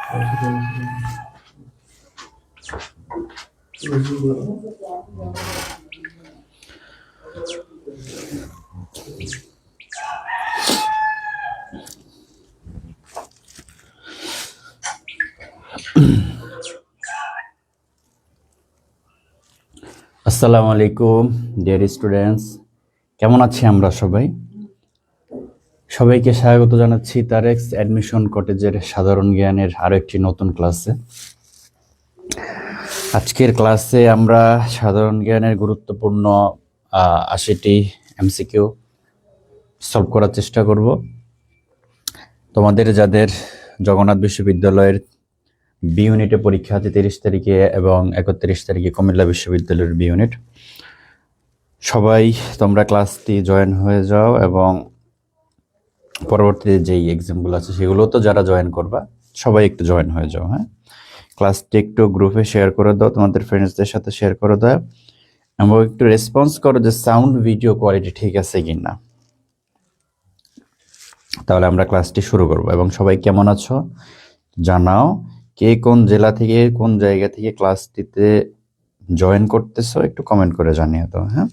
আসসালামু আলাইকুম dear students, কেমন আছি আমরা সবাই? সবাইকে স্বাগত জানাচ্ছি তারেক্স অ্যাডমিশন কটেজের সাধারণ জ্ঞানের আরো একটি নতুন ক্লাসে। আজকের ক্লাসে আমরা সাধারণ জ্ঞানের গুরুত্বপূর্ণ 80টি এমসিকিউ সলভ করার চেষ্টা করব। তোমাদের যাদের জগন্নাথ বিশ্ববিদ্যালয়ের বি ইউনিটে পরীক্ষা আছে 30 তারিখে এবং 31 তারিখে কুমিল্লা বিশ্ববিদ্যালয়ের বি ইউনিট, সবাই তোমরা ক্লাসটি জয়েন হয়ে যাও এবং পরবর্তীতে যেই এক্সামগুলো আছে সেগুলো তো যারা জয়েন করবা সবাই একটু জয়েন হয়ে যাও। হ্যাঁ, ক্লাসটি একটু গ্রুপে শেয়ার করে দাও, তোমাদের ফ্রেন্ডসদের সাথে শেয়ার করে দাও এবং একটু রেসপন্স করো যে সাউন্ড ভিডিও কোয়ালিটি ঠিক আছে কিনা। তাহলে আমরা ক্লাসটি শুরু করব এবং সবাই কেমন আছো জানাও, কে কোন জেলা থেকে কোন জায়গা থেকে ক্লাসটিতে জয়েন করতেছো একটু কমেন্ট করে জানিয়ে দাও। হ্যাঁ,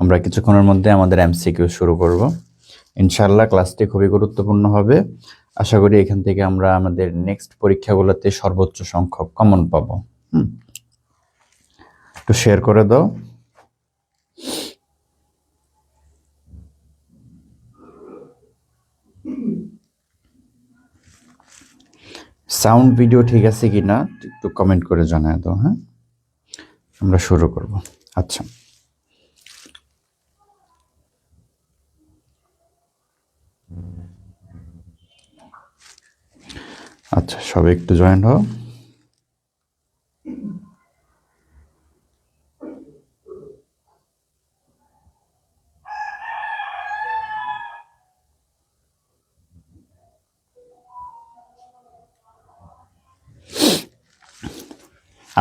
আমরা কিছুক্ষণের মধ্যে আমাদের এমসিকিউ শুরু করব। ইনশাআল্লাহ ক্লাসটি খুবই গুরুত্বপূর্ণ হবে। আশা করি এখান থেকে আমরা আমাদের নেক্সট পরীক্ষাগুলোতে সর্বোচ্চ সংখ্যক কমন পাবো। একটু শেয়ার করে দাও। সাউন্ড ভিডিও ঠিক আছে কিনা একটু কমেন্ট করে জানায় দাও। হ্যাঁ, আমরা শুরু করব। আচ্ছা, আচ্ছা সবাই একটু জয়েন হও।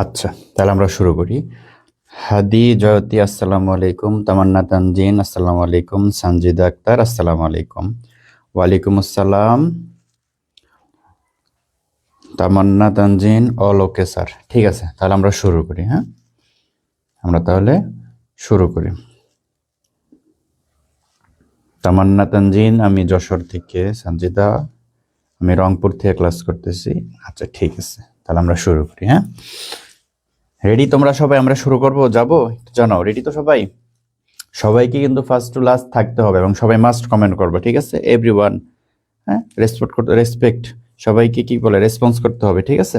আচ্ছা, তাহলে আমরা শুরু করি। হাদি জয়তী আসসালামু আলাইকুম, তামান্না তানজিন আসসালামু আলাইকুম, সঞ্জিদা আক্তার আসসালামু আলাইকুম। ওয়ালাইকুম আসসালাম। তামান্না তানজিন অল ওকে স্যার, ঠিক আছে তাহলে আমরা শুরু করি। হ্যাঁ, আমরা তাহলে শুরু করি। তামান্না তানজিন আমি যশোর থেকে, সঞ্জিদা আমি রংপুর থেকে ক্লাস করতেছি। আচ্ছা ঠিক আছে, তাহলে আমরা শুরু করি। হ্যাঁ, রেডি তোমরা সবাই? আমরা শুরু করব, যাবো একটু জানাও রেডি তো সবাই? সবাইকে কিন্তু ফার্স্ট টু লাস্ট থাকতে হবে এবং সবাই মাস্ট কমেন্ট করবে, ঠিক আছে এভরিওয়ান। হ্যাঁ, রেসপেক্ট সবাইকে কি বলে রেসপন্স করতে হবে, ঠিক আছে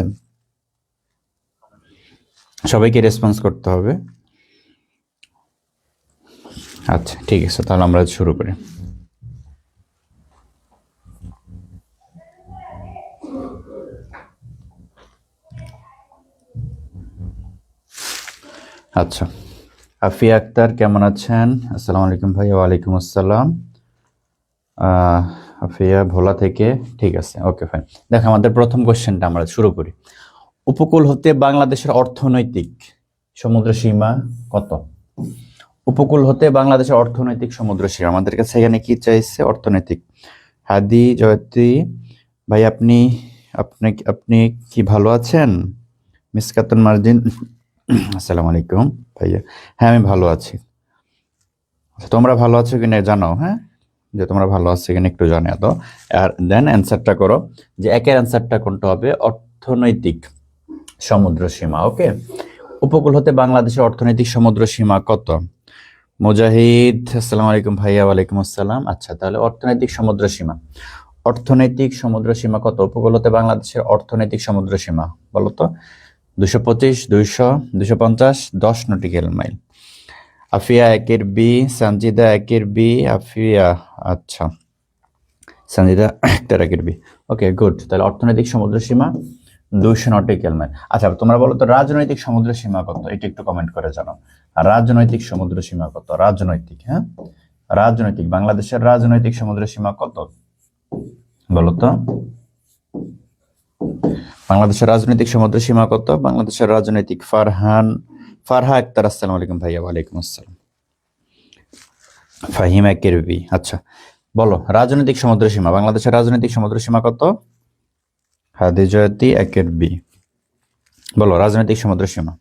সবাইকে রেসপন্স করতে হবে। আচ্ছা ঠিক আছে, তাহলে আমরা শুরু করি। আচ্ছা, আফিয়া আক্তার কেমন আছেন? আসসালামু আলাইকুম ভাই। ওয়ালাইকুম আসসালাম। আফিয়া ভোলা থেকে, ঠিক আছে ওকে ফাইন। দেখো আমাদের প্রথম কোশ্চেনটা আমরা শুরু করি। উপকূল হতে বাংলাদেশের অর্থনৈতিক সমুদ্র সীমা কত? উপকূল হতে বাংলাদেশের অর্থনৈতিক সমুদ্র সীমা, আমাদের কাছে এখানে কি চাইছে? অর্থনৈতিক। হাদি জয়তী ভাই আপনি আপনি আপনি কি ভালো আছেন? মিসকাতুন মার্জিন আসসালামু আলাইকুম ভাইয়া। হ্যাঁ আমি ভালো আছি। তোমরা ভালো আছো কিনা জানাও। হ্যাঁ, যে তোমরা ভালো আছো কিনা একটু জানিয়ে দাও। আর দেন অ্যান্সারটা করো যে একের অ্যান্সারটা কোনটা হবে? অর্থনৈতিক সমুদ্র সীমা। ওকে, উপকূল হতে বাংলাদেশের অর্থনৈতিক সমুদ্র সীমা কত? মুজাহিদ আসসালামু আলাইকুম ভাইয়া। ওয়ালাইকুম আসসালাম। আচ্ছা তাহলে অর্থনৈতিক সমুদ্র সীমা, অর্থনৈতিক সমুদ্র সীমা কত? উপকূল হতে বাংলাদেশের অর্থনৈতিক সমুদ্র সীমা বলো তো। 225, 200, 250, 10 নটিক্যাল মাইল। আফিয়া একের বি, সঞ্জিদা একের বি, আফিয়া আচ্ছা সঞ্জিদা একটা একের বি। ওকে গুড, তাহলে অর্থনৈতিক সমুদ্র সীমা 200 নটিক্যাল মাইল। আচ্ছা তোমরা বলো তো রাজনৈতিক সমুদ্র সীমা কত? এটা একটু কমেন্ট করে জানাও। রাজনৈতিক সমুদ্র সীমা কত? রাজনৈতিক, হ্যাঁ রাজনৈতিক, বাংলাদেশের রাজনৈতিক সমুদ্র সীমা কত বলো তো? বাংলাদেশের রাজনৈতিক সমুদ্র সীমা কত? বাংলাদেশের রাজনৈতিক ফারহা আক্তার আসসালামু আলাইকুম ভাইয়া। ওয়ালাইকুম আসসালাম। ফাহিম একের বি। আচ্ছা বলো রাজনৈতিক সমুদ্র সীমা, বাংলাদেশের রাজনৈতিক সমুদ্র সীমা কত? হাদি জয়তি একের বি। বলো রাজনৈতিক সমুদ্র সীমা।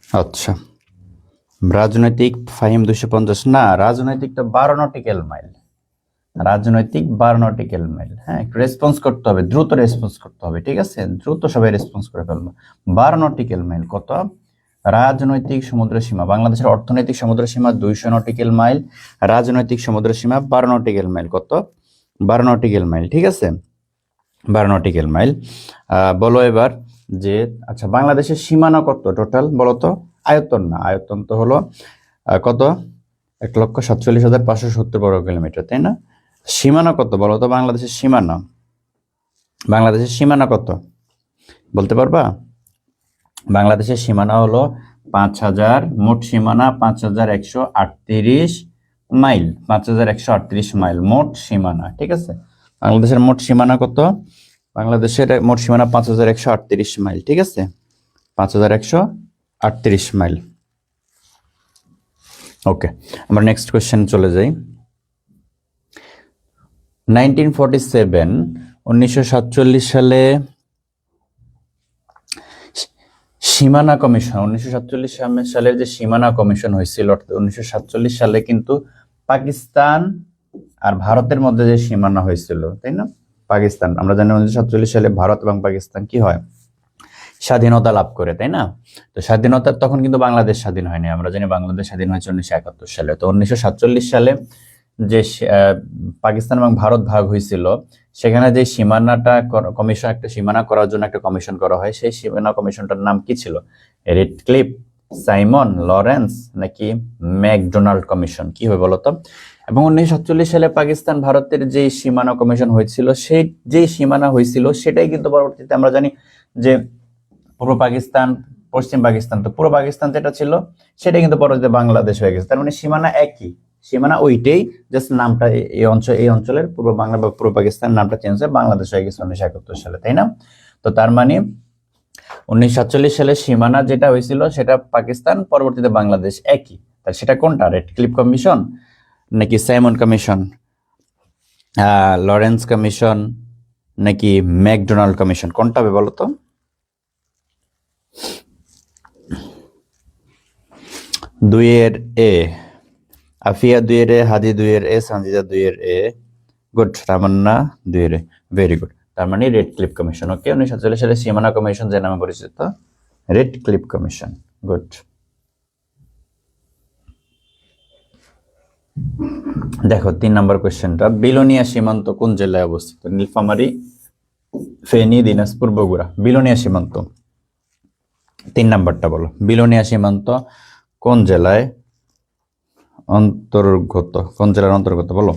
আচ্ছা, রাজনৈতিক ফাহিম 250 না, রাজনৈতিকটা 12 নটিক্যাল মাইল। রাজনৈতিক 12 নটিক্যাল মাইল। হ্যাঁ, একটু রেসপন্স করতে হবে, দ্রুত রেসপন্স করতে হবে, ঠিক আছে? দ্রুত সবাই রেসপন্স করে ফেলবো। 12 নটিক্যাল মাইল কত? রাজনৈতিক সমুদ্র সীমা, বাংলাদেশের অর্থনৈতিক সমুদ্র সীমা 200 নটিক্যাল মাইল, রাজনৈতিক সমুদ্র সীমা 12 নটিক্যাল মাইল। কত? 12 নটিক্যাল মাইল, ঠিক আছে? 12 নটিক্যাল মাইল। বলো এবার যে আচ্ছা বাংলাদেশের সীমানা কত টোটাল বলো তো? আয়তন না, আয়তন তো হলো কত? 1,47,570 বর্গ কিলোমিটার, তাই না? সীমানা কত বলো তো? বাংলাদেশের সীমানা, বাংলাদেশের সীমানা কত বলতে পারবা? বাংলাদেশের সীমানা হলো 5,000, মোট সীমানা 5,138 মাইল। 5,138 মাইল মোট সীমানা, ঠিক আছে? বাংলাদেশের মোট সীমানা কত? বাংলাদেশের মোট সীমানা 5,138 মাইল, ঠিক আছে? 5,138 মাইল। ওকে, আমরা নেক্সট কোয়েশ্চেন চলে যাই। 1947 সালে সীমানা কমিশন, 1947 সালের যে সীমানা কমিশন হয়েছিল, অর্থাৎ 1947 সালে কিন্তু পাকিস্তান আর ভারতের মধ্যে যে সীমানা হয়েছিল, তাই না? পাকিস্তান, আমরা জানি 1947 সালে ভারত এবং পাকিস্তান কি হয়? স্বাধীনতা লাভ করে, তাই না? তো স্বাধীনতার তখন কিন্তু বাংলাদেশ স্বাধীন হয়নি, আমরা জানি বাংলাদেশ স্বাধীন হয়েছে 1971 সালে। তো 1947 সালে যে পাকিস্তান এবং ভারত ভাগ হয়েছিল, সেখানে যে সীমানাটা কমিশন, একটা সীমানা করার জন্য একটা কমিশন করা হয়, সেই সীমানা কমিশনটার নাম কি ছিল? রেডক্লিফ, সাইমন, লরেন্স নাকি ম্যাকডোনাল্ড কমিশন? কি হবে বলতো? এবং 1947 সালে পাকিস্তান ভারতের যে সীমানা কমিশন হয়েছিল, সেই যে সীমানা হয়েছিল সেটাই কিন্তু পরবর্তীতে আমরা জানি যে পূর্ব পাকিস্তান, পশ্চিম পাকিস্তান। তো পূর্ব পাকিস্তান যেটা ছিল সেটা কিন্তু পরবর্তীতে বাংলাদেশ হয়ে গেছে। তার মানে সীমানা একই, সীমানা ওইটাই, জাস্ট নামটা এই অঞ্চলের পূর্ব বাংলা বা পূর্ব পাকিস্তান নামটা চেঞ্জ হয়ে বাংলাদেশ হয়ে গেছে 1971 সালে, তাই না? তো তার মানে 1947 সালে সীমানা যেটা হয়েছিল সেটা পাকিস্তান, পরবর্তীতে বাংলাদেশ একই। তাহলে সেটা কোনটা? রেডক্লিফ কমিশন নাকি সাইমন কমিশন, লরেন্স কমিশন নাকি ম্যাকডোনাল্ড কমিশন? কোনটা হবে বলো তো? দুইয়ের এ, আফিয়া 2-এর এ, হাদি 2-এর এ, সানজিদা 2-এর এ, গুড। তামান্না 2-এর এ, ভেরি গুড। তার মানে রেডক্লিফ কমিশন। ওকে, 1947 সালে সীমানা কমিশন যে নামে পরিচিত, রেডক্লিফ কমিশন। গুড। দেখো 3 নম্বর কোশ্চেনটা, বিলোনিয়া সীমান্ত কোন জেলায় অবস্থিত? নীলফামারী, ফেনী, দিনাজপুর, বগুড়া। বিলোনিয়া সীমান্ত 3 নাম্বারটা বলো। বিলোনিয়া সীমান্ত কোন জেলায় অন্তর্গত? কোন জেলার অন্তর্গত বলো?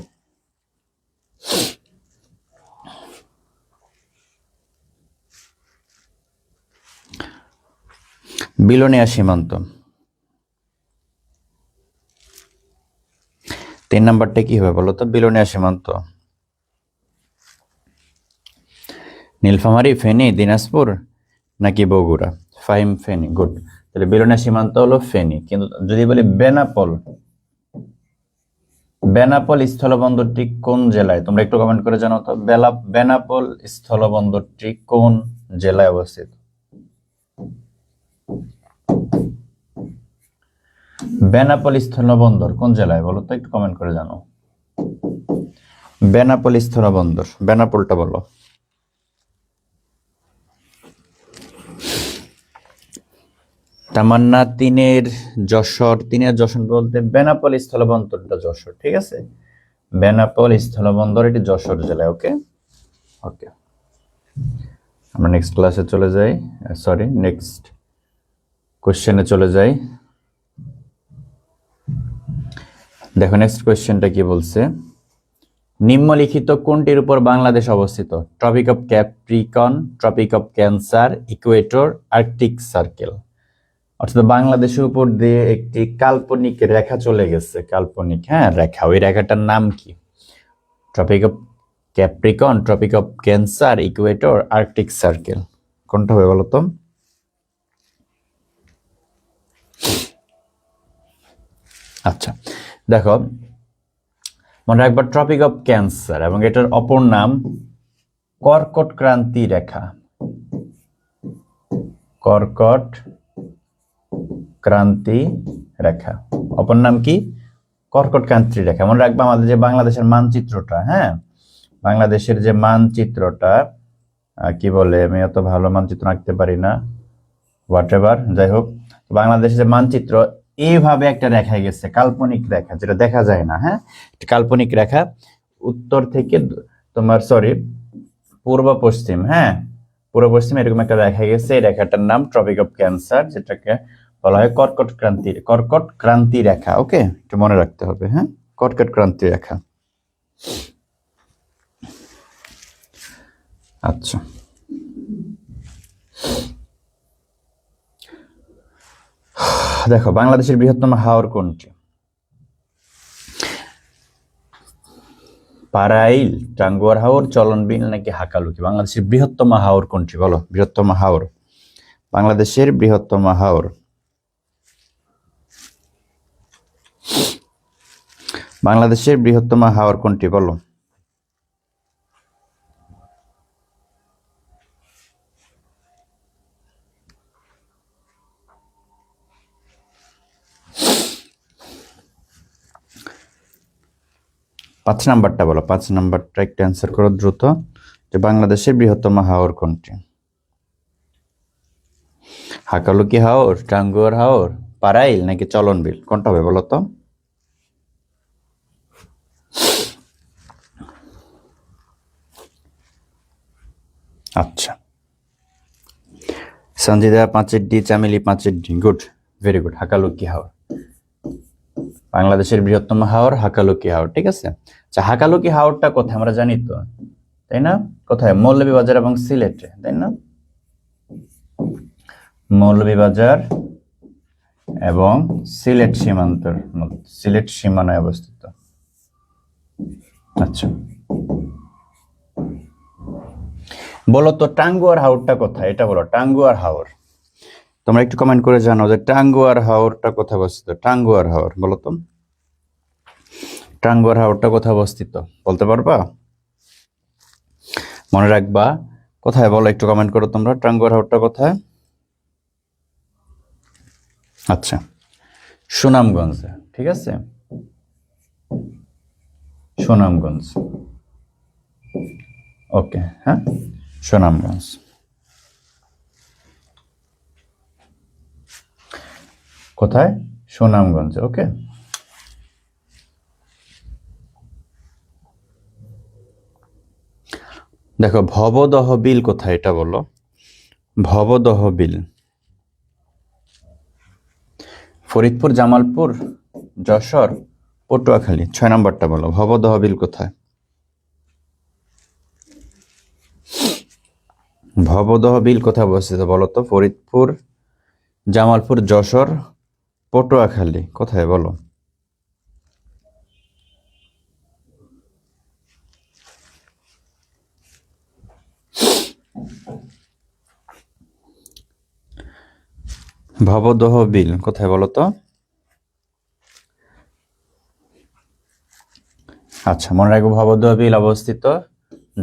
বিলোনিয়া সীমান্ত 3 নাম্বারটা কি হবে বলো তো? বিলোনিয়া সীমান্ত নীলফামারী, ফেনী, দিনাজপুর নাকি বগুড়া? ফাহিম ফেনী, গুড। তাহলে বিলোনিয়া সীমান্ত হলো ফেনী। কিন্তু যদি বলি বেনাপোল, বেনাপোল স্থলবন্দরটি কোন জেলায়? তোমরা একটু কমেন্ট করে জানাও তো, বেনাপোল স্থলবন্দরটি কোন জেলায় অবস্থিত? বেনাপোল স্থলবন্দর কোন জেলায় বলো তো, একটু কমেন্ট করে জানাও। বেনাপোল স্থলবন্দর, বেনাপোলটা বলো। তামান্না 3-এর যশোর, 3-এর যশোর বলতে বেনাপোল স্থলবন্দরটা যশোর, ঠিক আছে? বেনাপোল স্থলবন্দর এটি যশোর জেলায়। ওকে ওকে, আমরা নেক্সট ক্লাসে চলে যাই, সরি নেক্সট কোশ্চেনে চলে যাই। দেখো নেক্সট কোশ্চেনটা কি বলছে, নিম্নলিখিত কোনটির উপর বাংলাদেশ অবস্থিত? Tropic of capricorn, tropic of cancer, equator, arctic circle. অর্থাৎ বাংলাদেশের উপর দিয়ে একটি কাল্পনিক রেখা চলে গেছে, কাল্পনিক রেখা। ওই রেখাটার নাম কি? Tropic of capricorn, tropic of cancer, equator, arctic circle, কোনটা হবে বলো তো? আচ্ছা দেখো, মনে রাখবা ট্রপিক অফ ক্যান্সার, এবং এটার অপর নাম কর্কট ক্রান্তি রেখা। কর্কট ক্রান্তি রেখা, অপর নাম কি? কর্কট ক্রান্তি রেখা। মনে রাখবা আমাদের যে বাংলাদেশের মানচিত্রটা, বাংলাদেশের যে মানচিত্রটা, কি বলে, আমি অত ভালো মানচিত্র আঁকতে পারি না, হোয়াট এভার, যাই হোক, বাংলাদেশের যে মানচিত্র এইভাবে একটা রেখা গেছে, কাল্পনিক রেখা, যেটা দেখা যায় না, কাল্পনিক রেখা উত্তর থেকে তোমার পূর্ব পশ্চিম, পূর্ব পশ্চিম এরকম একটা রেখা গেছে। এই রেখাটার নাম ট্রপিক অফ ক্যান্সার, যেটাকে বলা হয় কর্কট ক্রান্তি রেখা। ওকে, একটু মনে রাখতে হবে। কর্কট ক্রান্তি রেখা। আচ্ছা, দেখো বাংলাদেশের বৃহত্তম হাওর কোনটি? পারাইল, টাঙ্গুয়ার হাওর, চলনবিল নাকি হাকালুকি? বাংলাদেশের বৃহত্তম হাওর কোনটি বলো? বৃহত্তম হাওর, বাংলাদেশের বৃহত্তম হাওর, বাংলাদেশের বৃহত্তম হাওর কোনটি বলো? পাঁচ নাম্বারটা বলো, 5 নাম্বারটা একটু অ্যান্সার করো দ্রুত, যে বাংলাদেশের বৃহত্তম হাওর কোনটি? হাকালুকি হাওর, টাঙ্গুয়ার হাওর, পারাইল নাকি চলনবিল, কোনটা হবে বলো তো? আচ্ছা, সঞ্জিদা 5 ডি, চামেলি 5 D, good, very good, Hakaluki হাওর, বাংলাদেশের বৃহত্তম হাওর হাকালুকি হাওর। ঠিক আছে, আচ্ছা, হাকালুকি হাওরটা কোথায় আমরা জানি তো, তাই না? কোথায়? মৌলভীবাজার এবং সিলেটে, তাই না? মৌলভীবাজার এবং সিলেট সীমান্তর, সিলেট সীমানায় অবস্থিত। আচ্ছা, বলো তো টাঙ্গুয়ার হাওরটা কোথায়, এটা বলো, টাঙ্গুয়ার হাওর। তোমরা একটু কমেন্ট করে জানাও যে টাঙ্গুয়ার হাওরটা কোথায় অবস্থিত? টাঙ্গুয়ার হাওর বলো তো, টাঙ্গুয়ার হাওরটা কোথায় অবস্থিত বলতে পারবা? মনে রাখবা কোথায় বলো, একটু কমেন্ট করো তোমরা, টাঙ্গুয়ার হাওরটা কোথায়? আচ্ছা, সুনামগঞ্জে। ঠিক আছে, সুনামগঞ্জ। ওকে, সুনামগঞ্জ। কোথায়? সুনামগঞ্জে। ওকে, দেখো ভবদহ বিল কোথায়, এটা বলো, ভবদহ বিল। ফরিদপুর, জামালপুর, যশোর, পটুয়াখালী। 6 নম্বরটা বলো, ভবদহ বিল কোথায়? ভবদহ বিল কোথায় অবস্থিত বলো তো? ফরিদপুর, জামালপুর, যশোর, পটুয়াখালী, কোথায় বলো? ভবদহ বিল কোথায় বলো তো? আচ্ছা, মনে রাখবো ভবদহ বিল অবস্থিত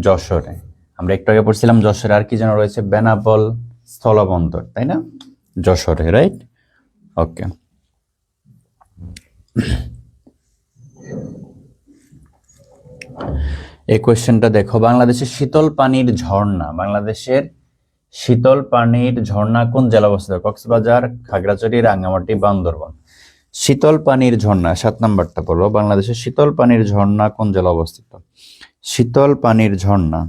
যশোরে। আমরা একটু আগে পড়ছিলাম যশোরে আর কি যেন রয়েছে, বেনাপোল স্থলবন্দর, তাই না? যশোরে, রাইট? ওকে, এই কোয়েশ্চেনটা দেখো, বাংলাদেশের শীতল পানির ঝর্ণা, বাংলাদেশের শীতল পানির ঝর্ণা কোন জেলা অবস্থিত? কক্সবাজার, খাগড়াছড়ি, রাঙ্গামাটি, বান্দরবান। শীতল পানির ঝর্ণা 7 নাম্বারটা বলো, বাংলাদেশের শীতল পানির ঝর্ণা কোন জেলা অবস্থিত? শীতল পানির ঝর্ণা,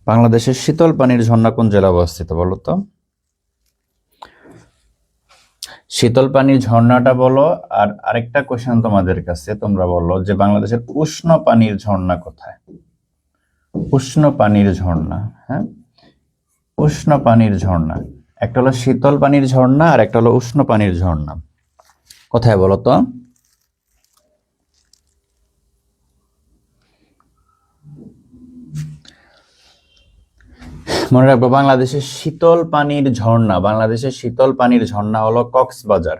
বাংলাদেশের শীতল পানির ঝর্ণা কোন জেলা অবস্থিত বলো তো? শীতল পানির ঝর্ণাটা বলো। আর আরেকটা কোশ্চেন তোমাদের কাছে, তোমরা বলো যে বাংলাদেশের উষ্ণ পানির ঝর্ণা কোথায়? উষ্ণ পানির ঝর্ণা, উষ্ণ পানির ঝর্ণা। একটা হলো শীতল পানির ঝর্ণা আর একটা হলো উষ্ণ পানির ঝর্ণা। কোথায় বলো তো? মনে রাখবো, বাংলাদেশের শীতল পানির ঝর্ণা, বাংলাদেশের শীতল পানির ঝর্ণা হলো কক্সবাজার।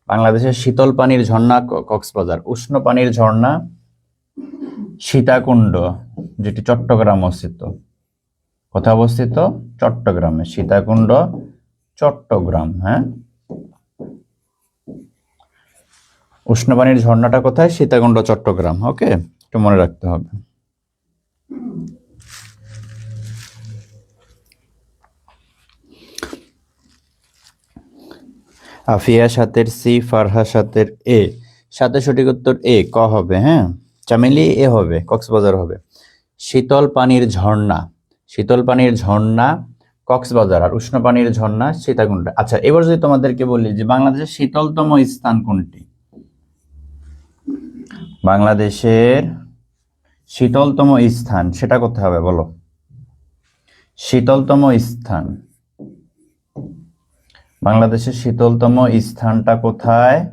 বাংলাদেশের শীতল পানির ঝর্ণা কক্সবাজার। উষ্ণ পানির ঝর্ণা সীতাকুণ্ড, যেটি চট্টগ্রাম অবস্থিত। কোথায় অবস্থিত? চট্টগ্রামে। সীতাকুণ্ড চট্টগ্রাম। হ্যাঁ, উষ্ণ পানির ঝর্ণাটা কোথায়? সীতাকুণ্ড চট্টগ্রাম। ওকে, একটু মনে রাখতে হবে। আফিয়া সাতের সি, ফারহা সাতের এ। সাথে সঠিক উত্তর এ, ক হবে। হ্যাঁ, চামেলি এ হবে, কক্সবাজার হবে। শীতল পানির ঝর্ণা, শীতল পানির ঝর্ণা কক্সবাজার, আর উষ্ণ পানির ঝর্ণা সীতাকুণ্ড। আচ্ছা, এবার যদি তোমাদেরকে বলি যে বাংলাদেশের শীতলতম স্থান কোনটি? বাংলাদেশের শীতলতম স্থান সেটা কোথায় হবে বলো? শীতলতম স্থান, বাংলাদেশের শীতলতম স্থানটা কোথায়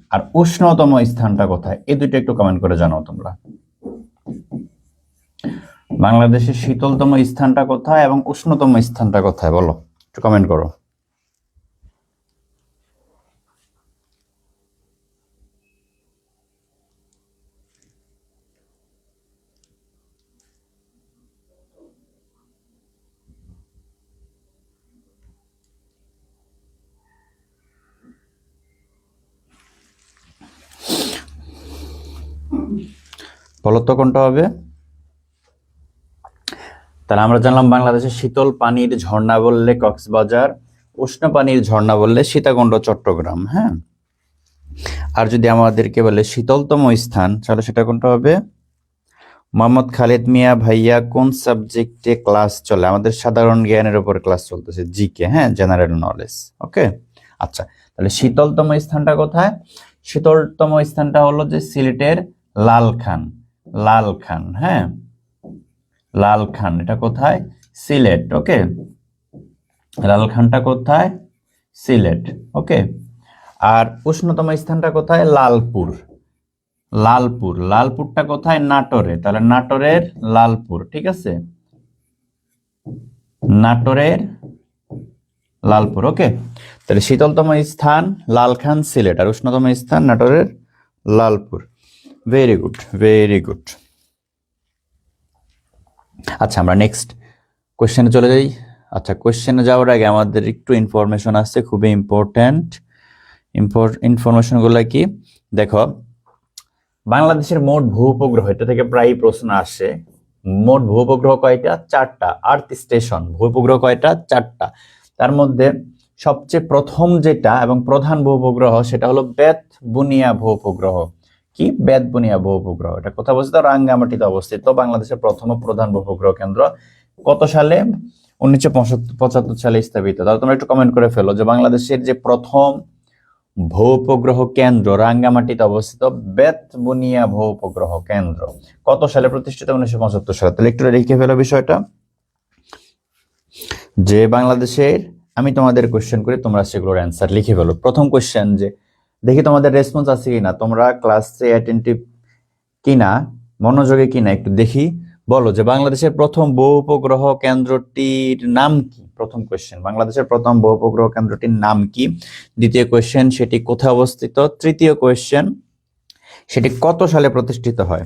আর উষ্ণতম স্থানটা কোথায়? এই দুইটা একটু কমেন্ট করে জানাও তোমরা। বাংলাদেশের শীতলতম স্থানটা কোথায় এবং উষ্ণতম স্থানটা কোথায় বলো, একটু কমেন্ট করো। বলো তো কোনটা হবে? তাহলে আমরা জানলাম বাংলাদেশের শীতল পানির ঝর্ণা বললে কক্সবাজার, উষ্ণ পানির ঝর্ণা বললে সীতাকুণ্ড চট্টগ্রাম। হ্যাঁ, আর যদি আমাদেরকে বলে শীতলতম স্থান, তাহলে সেটা কোনটা হবে? মোহাম্মদ খালেদ মিয়া ভাইয়া কোন সাবজেক্টে ক্লাস চলে? আমাদের সাধারণ জ্ঞানের উপর ক্লাস চলতেছে, জিকে। হ্যাঁ, জেনারেল নলেজ। ওকে, আচ্ছা, তাহলে শীতলতম স্থানটা কোথায়? শীতলতম স্থানটা হলো যে সিলেটের লালখান। লালখান, হ্যাঁ, লালখান, এটা কোথায়? সিলেট। ওকে, লালখানটা কোথায়? সিলেট। ওকে, আর উষ্ণতম স্থানটা কোথায়? লালপুর। লালপুর, লালপুরটা কোথায়? নাটোরে। তাহলে নাটোরের লালপুর। ঠিক আছে, নাটোরের লালপুর। ওকে, তাহলে শীতলতম স্থান লালখান সিলেট, আর উষ্ণতম স্থান নাটোরের Lalpur. Very good, very good. আচ্ছা, আমরা নেক্সট কোশ্চেনে চলে যাই। আচ্ছা, কোশ্চেনে যাওয়ার আগে আমাদের একটু ইনফরমেশন আছে, খুবই ইম্পর্টেন্ট। ইনফরমেশনগুলো কি দেখো, বাংলাদেশের মোট ভূ-উপগ্রহ, এটা থেকে প্রায় প্রশ্ন আসে। মোট ভূ-উপগ্রহ কয়টা? 4টা। আর্থ স্টেশন, ভূ-উপগ্রহ কয়টা? 4টা। তার মধ্যে সবচেয়ে প্রথম যেটা এবং প্রধান ভূ-উপগ্রহ সেটা হলো বেতবুনিয়া ভূ-উপগ্রহ। কি? বেতবুনিয়া ভূ-উপগ্রহ। এটা কোথায় অবস্থিত? রাঙ্গামাটিতে অবস্থিত। বাংলাদেশের প্রথম ও প্রধান ভূ-উপগ্রহ কেন্দ্র। কত সালে? 1975 সালে স্থাপিত। তাহলে তোমরা একটু কমেন্ট করে ফেলো যে বাংলাদেশের যে প্রথম ভূ-উপগ্রহ কেন্দ্র রাঙ্গামাটিতে অবস্থিত বেতবুনিয়া ভূ-উপগ্রহ কেন্দ্র কত সালে প্রতিষ্ঠিত? 1975 সালে। তাহলে একটু লিখে ফেলো বিষয়টা, যে বাংলাদেশের, আমি তোমাদের কোশ্চেন করি, তোমরা সেগুলোর অ্যান্সার লিখে ফেলো। প্রথম কোশ্চেন, যে দেখি তোমাদের রেসপন্স আছে কিনা, তোমরা ক্লাসে অ্যাটেন্টিভ কিনা, মনোযোগী কিনা, একটু দেখি। বলো যে বাংলাদেশের প্রথম ভূ-উপগ্রহ কেন্দ্রটির নাম কি? প্রথম কোশ্চেন, বাংলাদেশের প্রথম ভূ-উপগ্রহ কেন্দ্রটির নাম কি? দ্বিতীয় কোশ্চেন, সেটি কোথায় অবস্থিত? তৃতীয় কোশ্চেন, সেটি কত সালে প্রতিষ্ঠিত হয়?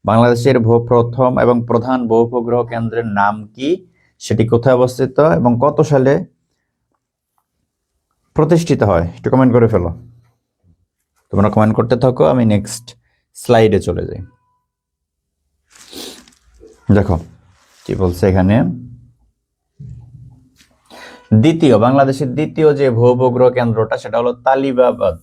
বাংলাদেশের প্রথম এবং প্রধান ভূ-উপগ্রহ কেন্দ্রের নাম কি? সেটি কোথায় অবস্থিত এবং কত সালে প্রতিষ্ঠিত হয়? একটু কমেন্ট করে ফেলো। তোমরা কমেন্ট করতে থাকো, আমি নেক্সট স্লাইডে চলে যাই। দেখো কি বলছে এখানে। বাংলাদেশের দ্বিতীয় যে ভূ-উপগ্রহ কেন্দ্রটা সেটা হলো তালিবাবাদ,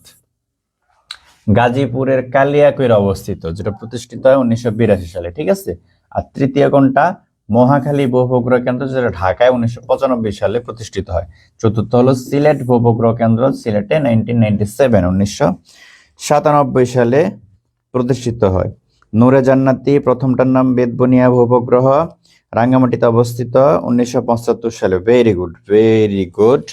গাজীপুরের কালিয়াকৈরে অবস্থিত, যেটা প্রতিষ্ঠিত হয় 1982 সালে। ঠিক আছে, আর তৃতীয় কোনটা? মহাখালী ভূ-উপগ্রহ কেন্দ্র, যেটা ঢাকায় 1995 সালে প্রতিষ্ঠিত হয়। চতুর্থ হলো সিলেট ভূ-উপগ্রহ কেন্দ্র, সিলেটে 1997 সালে প্রতিষ্ঠিত হয়। নূরে জান্নাতি, প্রথমটার নাম বেতবুনিয়া ভূ-উপগ্রহ, রাঙ্গামাটিতে অবস্থিত 1975 সালে। Very good, very good.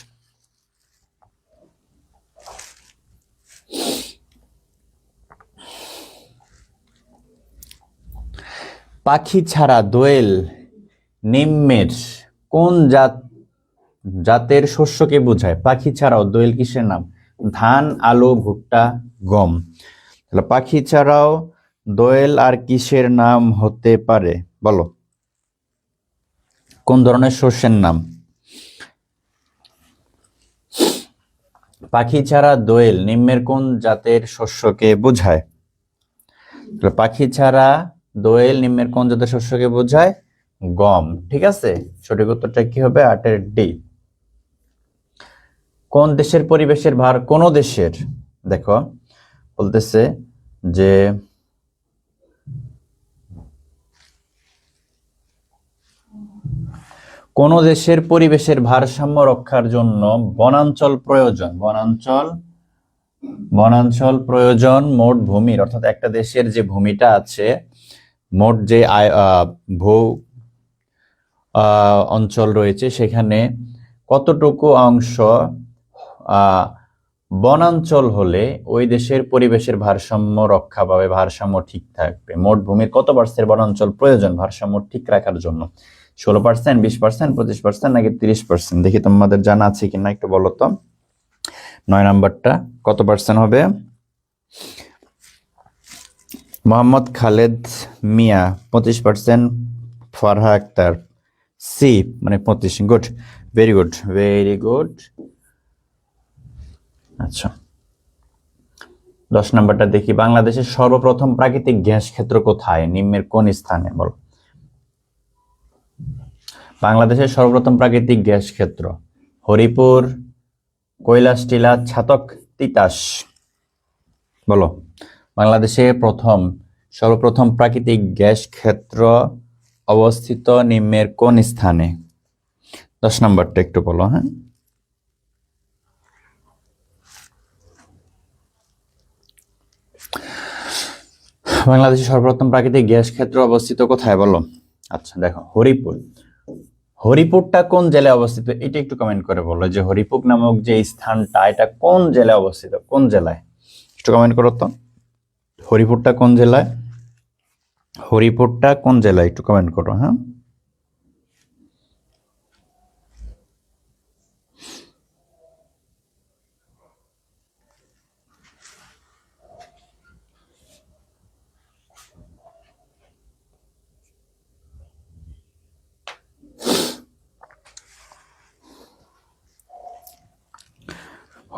পাখি ছাড়া দোয়েল নিম্নের কোন জাতের শস্যকে বোঝায়? পাখি ছাড়াও দোয়েল কিসের নাম? ধান, আলু, ভুট্টা, গম। তাহলে পাখি ছাড়াও দোয়েল আর কিসের নাম হতে পারে বলো? কোন ধরনের শস্যের নাম? পাখি ছাড়া দোয়েল নিম্নের কোন জাতের শস্যকে বোঝায়? পাখি ছাড়া দোয়েল নিম্নের কোন জাতের শস্যকে বোঝায়? গম। ঠিক আছে, সঠিক উত্তরটা কি হবে? 8-এর ডি। কোন দেশের পরিবেশের ভার? কোন দেশের, দেখো বলতেছে যে কোন দেশের পরিবেশের ভারসাম্য রক্ষার জন্য বনাঞ্চল প্রয়োজন। বনাঞ্চল প্রয়োজন মোট ভূমির, অর্থাৎ একটা দেশের যে ভূমিটা আছে, মোট যে ভূ অঞ্চল রয়েছে, সেখানে কতটুকু অংশ বনাঞ্চল হলে ওই দেশের পরিবেশের ভারসাম্য রক্ষা পাবে, ভারসাম্য ঠিক থাকবে। মোট ভূমির কত পার্সেন্ট বনাঞ্চল প্রয়োজন ভারসাম্য ঠিক রাখার জন্য? 16%, 20%, 25% নাকি 30%? দেখি তোমাদের জানা আছে কিনা একটু বলো তো। 9 নাম্বারটা কত পার্সেন্ট হবে? মোহাম্মদ খালেদ মিয়া 25%, ফারহা আক্তার সি মানে 25। Good, very good, very good. আচ্ছা, 10 নাম্বারটা দেখি। বাংলাদেশের সর্বপ্রথম প্রাকৃতিক গ্যাস ক্ষেত্র কোথায়? নিম্নের কোন স্থানে বল? বাংলাদেশের সর্বপ্রথম প্রাকৃতিক গ্যাস ক্ষেত্র হরিপুর, কৈলাসটিলা, ছাতক, তিতাস। বলো, বাংলাদেশে সর্বপ্রথম প্রাকৃতিক গ্যাস ক্ষেত্র অবস্থিত নিম্নের কোন স্থানে? 10 নাম্বারটা একটু বলো। হ্যাঁ, বাংলাদেশের সর্বপ্রথম প্রাকৃতিক গ্যাস ক্ষেত্র অবস্থিত কোথায় বলো? আচ্ছা দেখো, হরিপুর। হরিপুরটা কোন জেলায় অবস্থিত? এটা একটু কমেন্ট করে বলো যে হরিপুর নামক যে স্থানটা, এটা কোন জেলায় অবস্থিত? কোন জেলায়? একটু কমেন্ট করো তো, হরিপুরটা কোন জেলায়? হরিপুরটা কোন জেলায় একটু কমেন্ট করো। হ্যাঁ,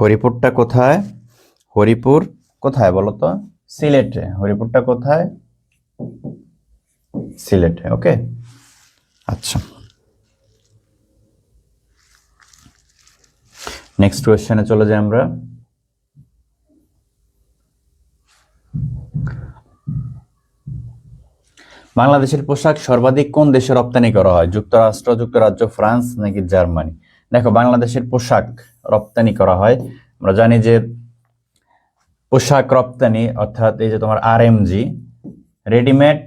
হরিপুরটা কোথায়? হরিপুর কোথায় বলো তো? সিলেটে। হরিপুরটা কোথায়? সিলেটে। ওকে, আচ্ছা, নেক্সট কোয়েশ্চেনে চলে যাই আমরা। বাংলাদেশের পোশাক সর্বাধিক কোন দেশে রপ্তানি করা হয়? যুক্তরাষ্ট্র, যুক্তরাজ্য, ফ্রান্স নাকি জার্মানি? দেখো, বাংলাদেশের পোশাক রপ্তানি করা হয়, আমরা জানি যে পোশাক রপ্তানি অর্থাৎ এই যে তোমার RMG readymade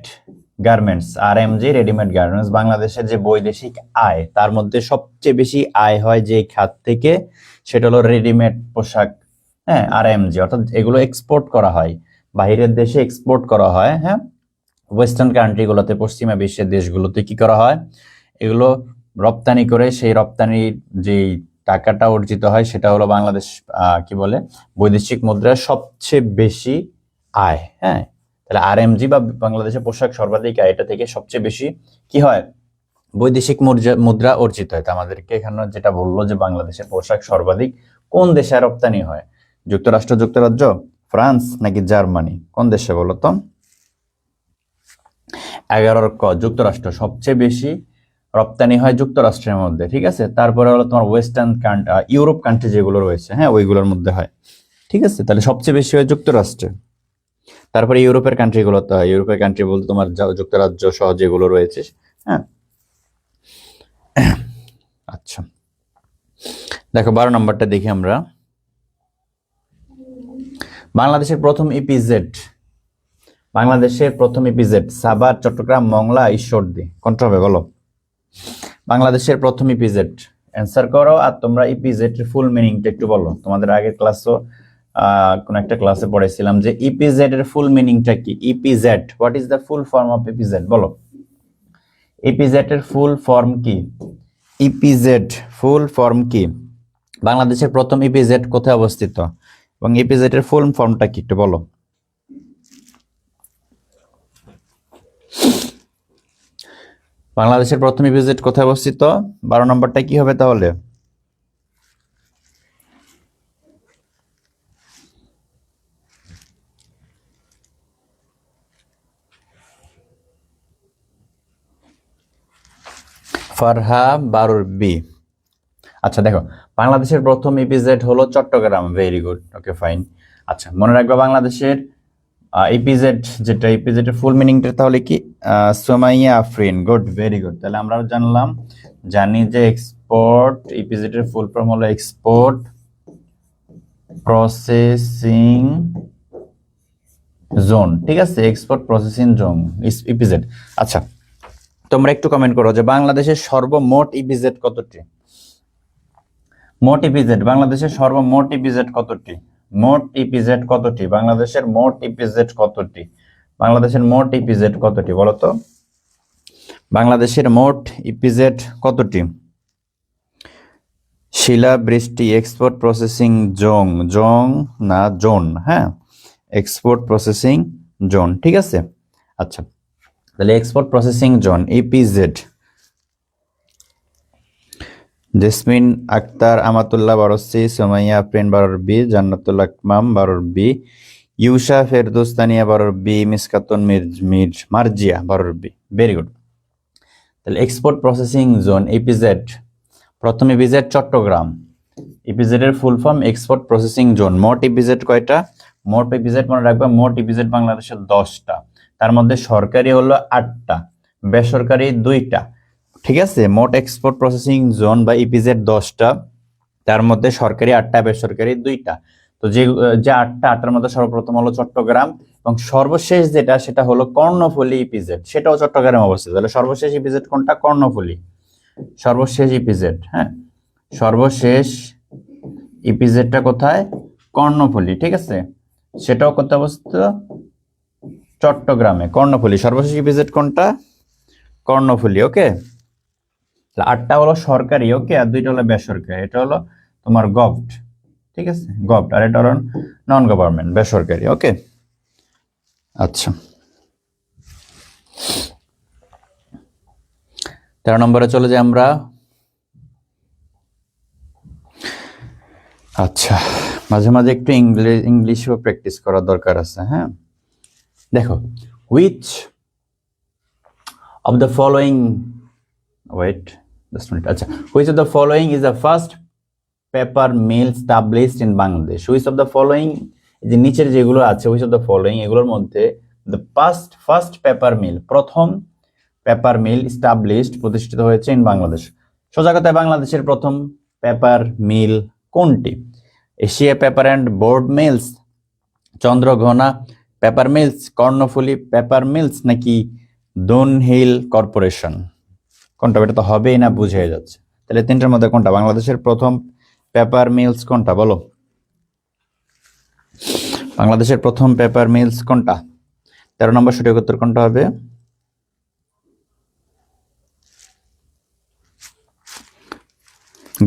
garments, RMG readymade garments, বাংলাদেশের যে বৈদেশিক আয় তার মধ্যে সবচেয়ে বেশি আয় হয় যে খাত থেকে, সেটা হলো রেডিমেড পোশাক। হ্যাঁ, আরএমজি, অর্থাৎ এগুলো এক্সপোর্ট করা হয়, বাইরের দেশে এক্সপোর্ট করা হয়। হ্যাঁ, ওয়েস্টার্ন কান্ট্রিগুলোতে, পশ্চিমা বিশ্বের দেশগুলোতে কি করা হয়? এগুলো রপ্তানি করে সেই রপ্তানির যেই টাকাটা অর্জিত হয় সেটা হলো বাংলাদেশ কি বলে, বৈদেশিক মুদ্রার সবচেয়ে বেশি আয়। হ্যাঁ, তাহলে আরএমজি বা বাংলাদেশের পোশাক সর্বাধিক আয়, এটা থেকে সবচেয়ে বেশি কি হয়? বৈদেশিক মুদ্রা অর্জিত হয়। আমাদেরকে এখানে যেটা বললো যে বাংলাদেশের পোশাক সর্বাধিক কোন দেশে রপ্তানি হয়? যুক্তরাষ্ট্র, যুক্তরাজ্য, ফ্রান্স নাকি জার্মানি? কোন দেশে বলো তো? 11 ক, যুক্তরাষ্ট্র। সবচেয়ে বেশি রপ্তানি হয় যুক্তরাষ্ট্রের মধ্যে। ঠিক আছে, তারপরে হলো তোমার ওয়েস্টার্ন ইউরোপ কান্ট্রি যেগুলো রয়েছে, হ্যাঁ, ওইগুলোর মধ্যে হয়। ঠিক আছে, তাহলে সবচেয়ে বেশি হয় যুক্তরাষ্ট্রে, তারপরে ইউরোপের কান্ট্রিগুলোতে হয়। ইউরোপের কান্ট্রি বলতে তোমার যুক্তরাজ্য সহ যেগুলো রয়েছে। হ্যাঁ, আচ্ছা দেখো, 12 নম্বরটা দেখি আমরা। বাংলাদেশের প্রথম ইপিজেড, সাভার, চট্টগ্রাম, মংলা, ঈশ্বরদী, কোনটা হবে বলো? বাংলাদেশের প্রথম ইপিজেড অ্যান্সার করো। আর তোমরা ইপিজেড এর ফুল মিনিংটা একটু বলো। তোমাদের আগের ক্লাসও কোন একটা ক্লাসে পড়াইছিলাম যে ইপিজেড এর ফুল মিনিংটা কি। EPZ, what is the full form of EPZ, বলো। ইপিজেড এর ফুল ফর্ম কি? ইপিজেড ফুল ফর্ম কি? বাংলাদেশের প্রথম ইপিজেড কোথায় অবস্থিত এবং ইপিজেড এর ফুল ফর্মটা কি একটু বলো। বাংলাদেশের প্রথম ইপিজেড কোথায় অবস্থিত? 12 নম্বরটা কি হবে তাহলে? ফারহা 12 বি। আচ্ছা দেখো, বাংলাদেশের প্রথম ইপিজেড হলো Chittagong. Very good, okay fine. আচ্ছা মনে রাখবে বাংলাদেশের ইপিজেড যেটা, ইপিজেড এর ফুল মিনিংটা তাহলে কি? Sumaiya Afrin. Good, very good. তাহলে আমরা জানি যে এক্সপোর্ট, ইপিজেড এর ফুল ফর্ম হলো এক্সপোর্ট প্রসেসিং জোন। ঠিক আছে, এক্সপোর্ট প্রসেসিং জোন ইপিজেড। আচ্ছা তোমরা একটু কমেন্ট করো যে বাংলাদেশের সর্বমোট ইপিজেড কতটি? মোট ইপিজেড, বাংলাদেশের সর্বমোট ইপিজেড কতটি? মোট ইপিজেড কতটি? বাংলাদেশের মোট ইপিজেড কতটি? বাংলাদেশের মোট ইপিজেড কতটি বলো তো? বাংলাদেশের মোট ইপিজেড কতটি? শিলা বৃষ্টি, এক্সপোর্ট প্রসেসিং জোন, না জোন, হ্যাঁ, এক্সপোর্ট প্রসেসিং জোন। ঠিক আছে, আচ্ছা তাহলে export processing zone EPZ. Jesmin Akter, Amatullah 12 C, Sumaiya Afrin 12 B, Jannatul Akmam 12 B, Yusa Ferdoustania 12 B, Miskatun Marjia 12 B. Very good. তাহলে এক্সপোর্ট প্রসেসিং জোন ইপিজেড, প্রথম ইপিজেড চট্টগ্রাম। ইপিজেড এর full form export processing zone. মোট ইপিজেড কয়টা? মোট ইপিজেড মনে রাখবে, মোট ইপিজেড বাংলাদেশের 10টা, তার মধ্যে সরকারি হলো 8টা, বেসরকারি 2টা। ঠিক আছে, মোট এক্সপোর্ট প্রসেসিং জোন বা ইপিজেড 10টা, তার মধ্যে সরকারি 8টা, বেসরকারি 2টা। তো যে 8টার মধ্যে সর্বপ্রথম হলো চট্টগ্রাম, এবং সর্বশেষ যেটা সেটা হলো কর্ণফুলী ইপিজেড, সেটাও চট্টগ্রামে অবস্থিত। তাহলে সর্বশেষ ইপিজেড কোনটা? কর্ণফুলী। সর্বশেষ ইপিজেড, হ্যাঁ, সর্বশেষ ইপিজেডটা কোথায়? কর্ণফুলী। ঠিক আছে, সেটাও কোথায় অবস্থিত? চট্টগ্রামে, কর্ণফুলী। সর্বশেষ ইপিজেড কোনটা? কর্ণফুলী। ওকে, 8টা হলো সরকারি, ওকে, আর 2টা হলো বেসরকারি। এটা হলো তোমার গভট, ঠিক আছে, গভট, আর এটা হলো নন গভর্নমেন্ট, বেসরকারি। ওকে, আচ্ছা 13 নম্বরে চলে যাই আমরা। আচ্ছা মাঝে মাঝে একটু ইংলিশও প্র্যাকটিস করার দরকার আছে। হ্যাঁ দেখো, which of the following, wait just minute, আচ্ছা, which of the following is the first paper mill established in Bangladesh? Which of the following, যে নিচের যেগুলো আছে, হুইচ অফ দ্য ফলোইং, এগুলোর মধ্যে দ্য ফার্স্ট পেপার মিল, প্রথম পেপার মিল স্টাবলিশড, প্রতিষ্ঠিত হয়েছে ইন বাংলাদেশ। সোজা কথায় বাংলাদেশের প্রথম পেপার মিল কোনটি? Asia paper and board mills, Chandraghona paper mills, Karnaphuli paper mills, নাকি দুনহিল কর্পোরেশন? কোনটা? এটা তো হবেই না, বুঝে যাচ্ছে। তাহলে 3টার মধ্যে কোনটা? বাংলাদেশের প্রথম পেপার মিলস কোনটা বলো? বাংলাদেশের প্রথম পেপার মিলস কোনটা? 13 নম্বর সঠিক উত্তর কোনটা হবে?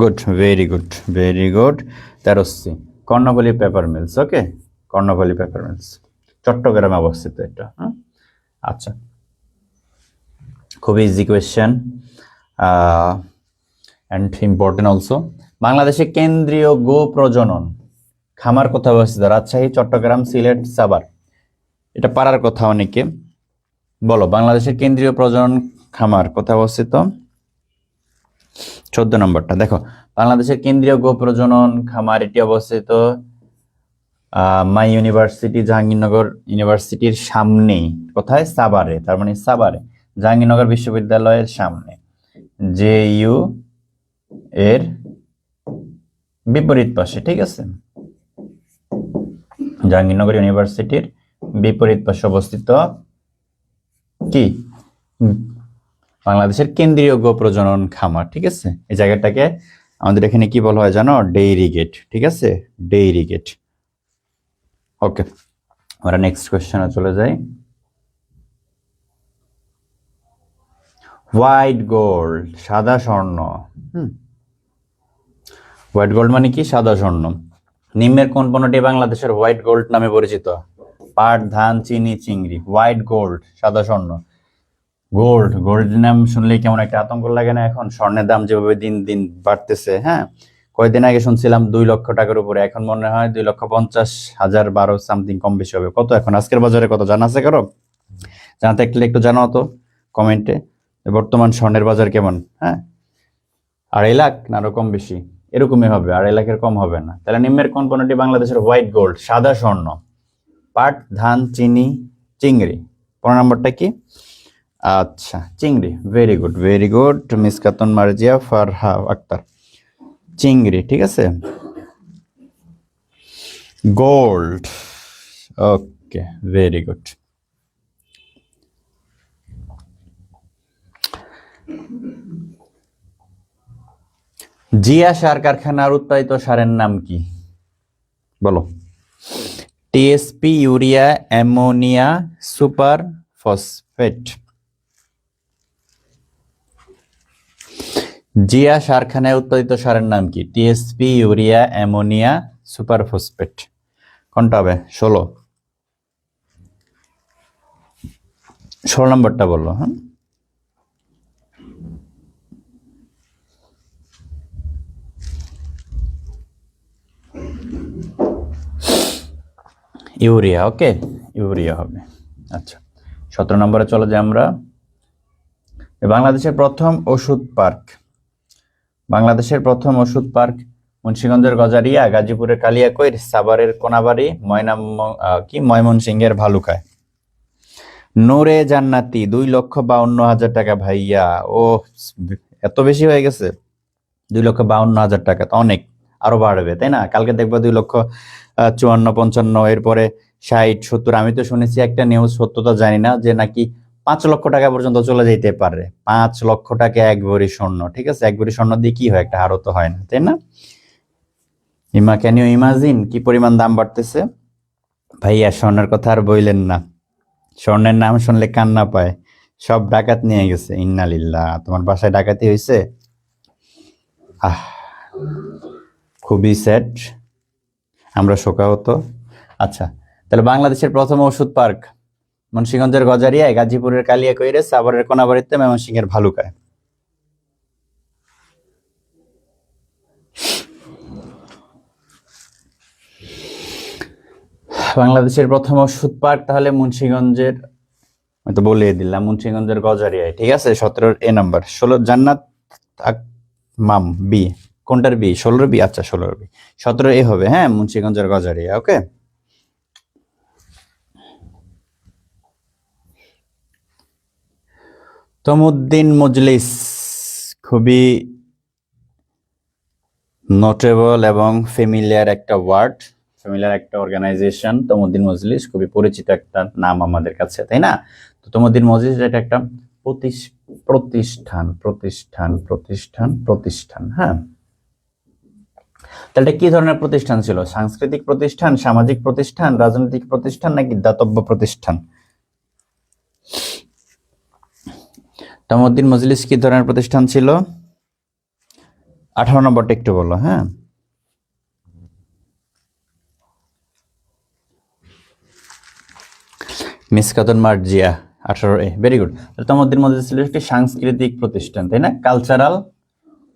Good, very good, very good. 13 Karnaphuli paper mills. Okay, Karnaphuli paper mills চট্টগ্রামে অবস্থিত এটা। আচ্ছা, খুবই easy question and important also. বাংলাদেশে কেন্দ্রীয় গো প্রজনন খামার কোথায় অবস্থিত? রাজশাহী, চট্টগ্রাম, সিলেট, সাভার। এটা পারার কথা অনেকে, বলো বাংলাদেশের কেন্দ্রীয় প্রজনন খামার কোথায় অবস্থিত? 14 নম্বরটা দেখো, বাংলাদেশের কেন্দ্রীয় গো প্রজনন খামার এটি অবস্থিত মাই ইউনিভার্সিটি, জাহাঙ্গীরনগর ইউনিভার্সিটির সামনে। কোথায়? সাভারে। তার মানে সাভারে, জাহাঙ্গীরনগর বিশ্ববিদ্যালয়ের সামনে, জেইউ এর বিপরীত পাশে। ঠিক আছে, জাহাঙ্গীরনগর ইউনিভার্সিটির বিপরীত পাশে অবস্থিত কি বাংলাদেশের কেন্দ্রীয় গো প্রজনন খামার, ঠিক আছে। এই জায়গাটাকে আমাদের এখানে কি বলা হয় জানো? ডেইরি গেট, ঠিক আছে, ডেইরি গেট। ওকে, আমরা নেক্সট কোয়েশ্চেনে চলে যাই। হোয়াইট গোল্ড, সাদা স্বর্ণ। হোয়াইট গোল্ড মানে কি? সাদা স্বর্ণ। নিম্নের কোন পণ্যটি বাংলাদেশের হোয়াইট গোল্ড নামে পরিচিত? পাট, ধান, চিনি, চিংড়ি। হোয়াইট গোল্ড, সাদা স্বর্ণ। গোল্ড, গোল্ড নাম শুনলেই কেমন একটা আতঙ্ক লাগে না? এখন স্বর্ণের দাম যেভাবে দিন দিন বাড়তেছে, হ্যাঁ, কয়েকদিন আগে শুনছিলাম 2 লক্ষ টাকার উপরে, এখন মনে হয় 2,50,000, 12 সামথিং, কম বেশি হবে। কত এখন আজকের বাজারে কত জানা আছে কারো? জানতে থাকলে একটু জানাও তো কমেন্টে, বর্তমান স্বর্ণের বাজার কেমন। হ্যাঁ, 2.5 লাখ না আরো কম বেশি? এরকমই হবে, 2.5 লাখের কম হবে না। তাহলে নিম্নের কোন পণ্যটি বাংলাদেশের হোয়াইট গোল্ড, সাদা স্বর্ণ? পাট, ধান, চিনি, চিংড়ি। 15 নম্বরটা কি? আচ্ছা, চিংড়ি। Very good, very good, Miskatun Marjia Farha Akter. চিংড়ি, ঠিক আছে। Gold, okay, very good. Zia সার কারখানার উৎপাদিত সারের নাম কি? বলো। TSP, urea, ammonia, super phosphate. Zia সারখানায় উৎপাদিত সারের নাম কি? TSP, urea, ammonia, super phosphate. কোনটা হবে? 16 নম্বরটা বললো। হ্যাঁ, ইউরিয়া। ওকে, ইউরিয়া হবে। আচ্ছা, 17 নম্বরে চলে যাই আমরা। বাংলাদেশের প্রথম ওষুধ পার্ক। বাংলাদেশের প্রথম ওষুধ পার্ক মুন্সিগঞ্জের গজারিয়া, গাজীপুরের কালিয়াকৈর, সাভারের কোনাবাড়ি, ময়মনসিংহের ভালুকায়। নূরে জান্নাতি 2,52,000 টাকা। ভাইয়া, ও এত বেশি হয়ে গেছে? 2,52,000 টাকা তো অনেক, আরো বাড়বে তাই না? কালকে দেখবো 2,54,55, এরপরে 60, 70। আমি তো শুনেছি একটা নিউজ, সত্যতা জানি না, যে নাকি 5 লক্ষ টাকা পর্যন্ত চলে যেতে পারে। 5 লক্ষ টাকা 1 ভরি স্বর্ণ, ঠিক আছে। 1 ভরি স্বর্ণ দিয়ে কি হয়? একটা হারও তো হয় না, তাই না? ক্যান ইউ ইমাজিন কি পরিমাণ দাম বাড়তেছে? ভাইয়া, স্বর্ণের কথা আর বইলেন না, স্বর্ণের নাম শুনলে কান্না পায়। সব ডাকাত নিয়ে গেছে। ইন্নালিল্লাহ। তোমার বাসায় ডাকাতি হয়েছে? আহ, খুবই স্যাড, আমরা শোকাহত। আচ্ছা, তাহলে বাংলাদেশের প্রথম ওষুধ পার্ক মুন্সিগঞ্জের গজারিয়ায়, গাজীপুরের কালিয়াকৈরে, সাভারের কোনাবাড়িতে, ময়মনসিংহের ভালুকায়। বাংলাদেশের প্রথম ওষুধ পার্ক তাহলে মুন্সিগঞ্জের, আমি তো বলে দিলাম, মুন্সিগঞ্জের গজারিয়ায়, ঠিক আছে। 17 এ নাম্বার। 16 জান্নাত মাম বি। কোনটার বি? 16 বি। আচ্ছা, 16 বি। 17 এ হবে, হ্যাঁ, মুন্সিগঞ্জের গজারিয়া। ওকে, তমুদ্দিন মজলিস খুবই নোটেবল এবং ফেমিলিয়ার একটা ওয়ার্ড, ফেমিলিয়ার একটা অর্গানাইজেশন। তমুদ্দিন মজলিস খুবই পরিচিত একটা নাম আমাদের কাছে, তাই না? তো তমুদ্দিন মজলিস এটা একটা প্রতিষ্ঠান, প্রতিষ্ঠান, প্রতিষ্ঠান, প্রতিষ্ঠান। হ্যাঁ, তাহলে কি ধরনের প্রতিষ্ঠান ছিল? সাংস্কৃতিক প্রতিষ্ঠান, সামাজিক প্রতিষ্ঠান, রাজনৈতিক প্রতিষ্ঠান, নাকি দাতব্য প্রতিষ্ঠান? তমুদ্দিন মজলিস কি ধরনের প্রতিষ্ঠান ছিল? 18 নম্বরটা একটু বলো। হ্যাঁ, Miskatun Marjia 18 A. Very good. Tamaddun Majlis ছিল একটি সাংস্কৃতিক প্রতিষ্ঠান, তাই না? Cultural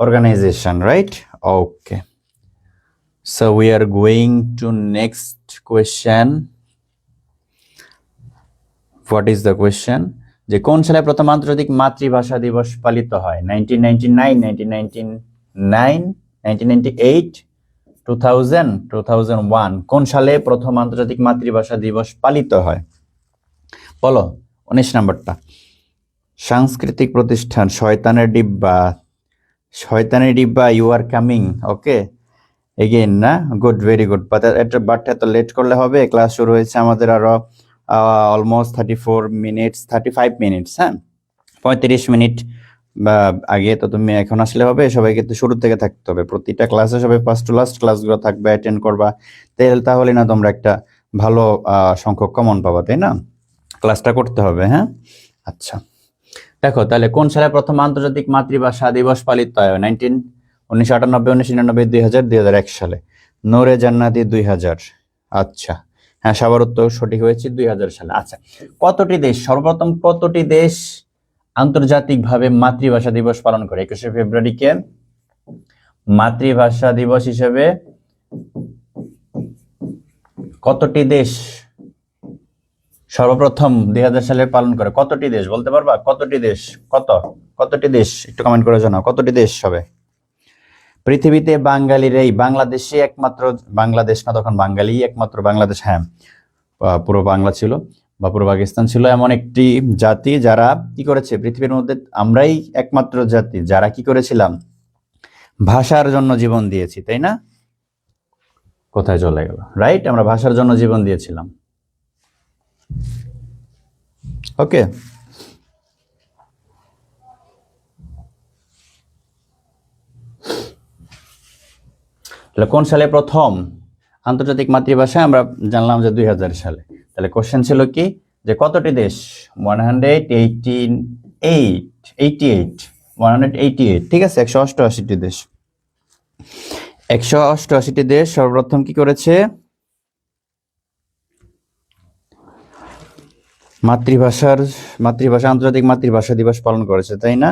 organization, right? Okay, so we are going to next question. What is the question? যে কোন সালে প্রথম আন্তর্জাতিক মাতৃভাষা দিবস পালিত হয়? 1999, 1999, 1998, 2000, 2001। কোন সালে প্রথম আন্তর্জাতিক মাতৃভাষা দিবস পালিত হয়? বলো। 19 নম্বরটা। সাংস্কৃতিক প্রতিষ্ঠান, শয়তানের ডিব্বা, শয়তানের ডিব্বা, you are coming. Okay, again না? Good, very good. বাট এত লেট করলে হবে? ক্লাস শুরু হয়েছে আমাদের আরো অলমোস্ট 35 মিনিটস। হ্যাঁ, 35 মিনিট বা আগে তো তুমি এখন আসলে হবে, সবাইকে তো শুরু থেকে থাকতে হবে, প্রতিটা ক্লাসে সবাই ফার্স্ট টু লাস্ট ক্লাসগুলো থাকবে, অ্যাটেন্ড করবা, তাহলে না তোমরা একটা ভালো সংখ্যক কমন পাবা, তাই না? ক্লাসটা করতে হবে, হ্যাঁ। আচ্ছা, দেখো তাহলে কোন সালে প্রথম আন্তর্জাতিক মাতৃভাষা দিবস পালিত হয়? 1998, 1999, 2000, 2001 সালে। নূরে জান্নাতি 2000। আচ্ছা, হ্যাঁ, সবার উত্তর সঠিক হয়েছে 2000 সালে। আচ্ছা, সর্বপ্রথম কতটি দেশ আন্তর্জাতিকভাবে মাতৃভাষা দিবস পালন করে? 21শে ফেব্রুয়ারিকে মাতৃভাষা দিবস হিসেবে কতটি দেশ সর্বপ্রথম 2000 সালে পালন করে? কতটি দেশ বলতে পারবা? কতটি দেশ? কতটি দেশ একটু কমেন্ট করে জানাও, কতটি দেশ হবে? পৃথিবীতে বাঙালিরাই, বাংলাদেশে একমাত্র, বাংলাদেশ না তখন বাঙালি একমাত্র, বাংলাদেশ হ্যাঁ পুরো বাংলা ছিল বা পুরো পাকিস্তান ছিল, এমন একটি জাতি যারা কি করেছে, পৃথিবীর মধ্যে আমরাই একমাত্র জাতি যারা কি করেছিলাম, ভাষার জন্য জীবন দিয়েছি, তাই না? কোথায় চলে গেল? রাইট, আমরা ভাষার জন্য জীবন দিয়েছিলাম। ওকে, তাহলে কোন সালে প্রথম আন্তর্জাতিক মাতৃভাষা? আমরা জানলাম যে 2000 সালে। তাহলে কোশ্চেন ছিল কি, যে কতটি দেশ? 188, ঠিক আছে, 188টি দেশ। 188টি দেশ সর্বপ্রথম কি করেছে? মাতৃভাষা আন্তর্জাতিক মাতৃভাষা দিবস পালন করেছে, তাই না?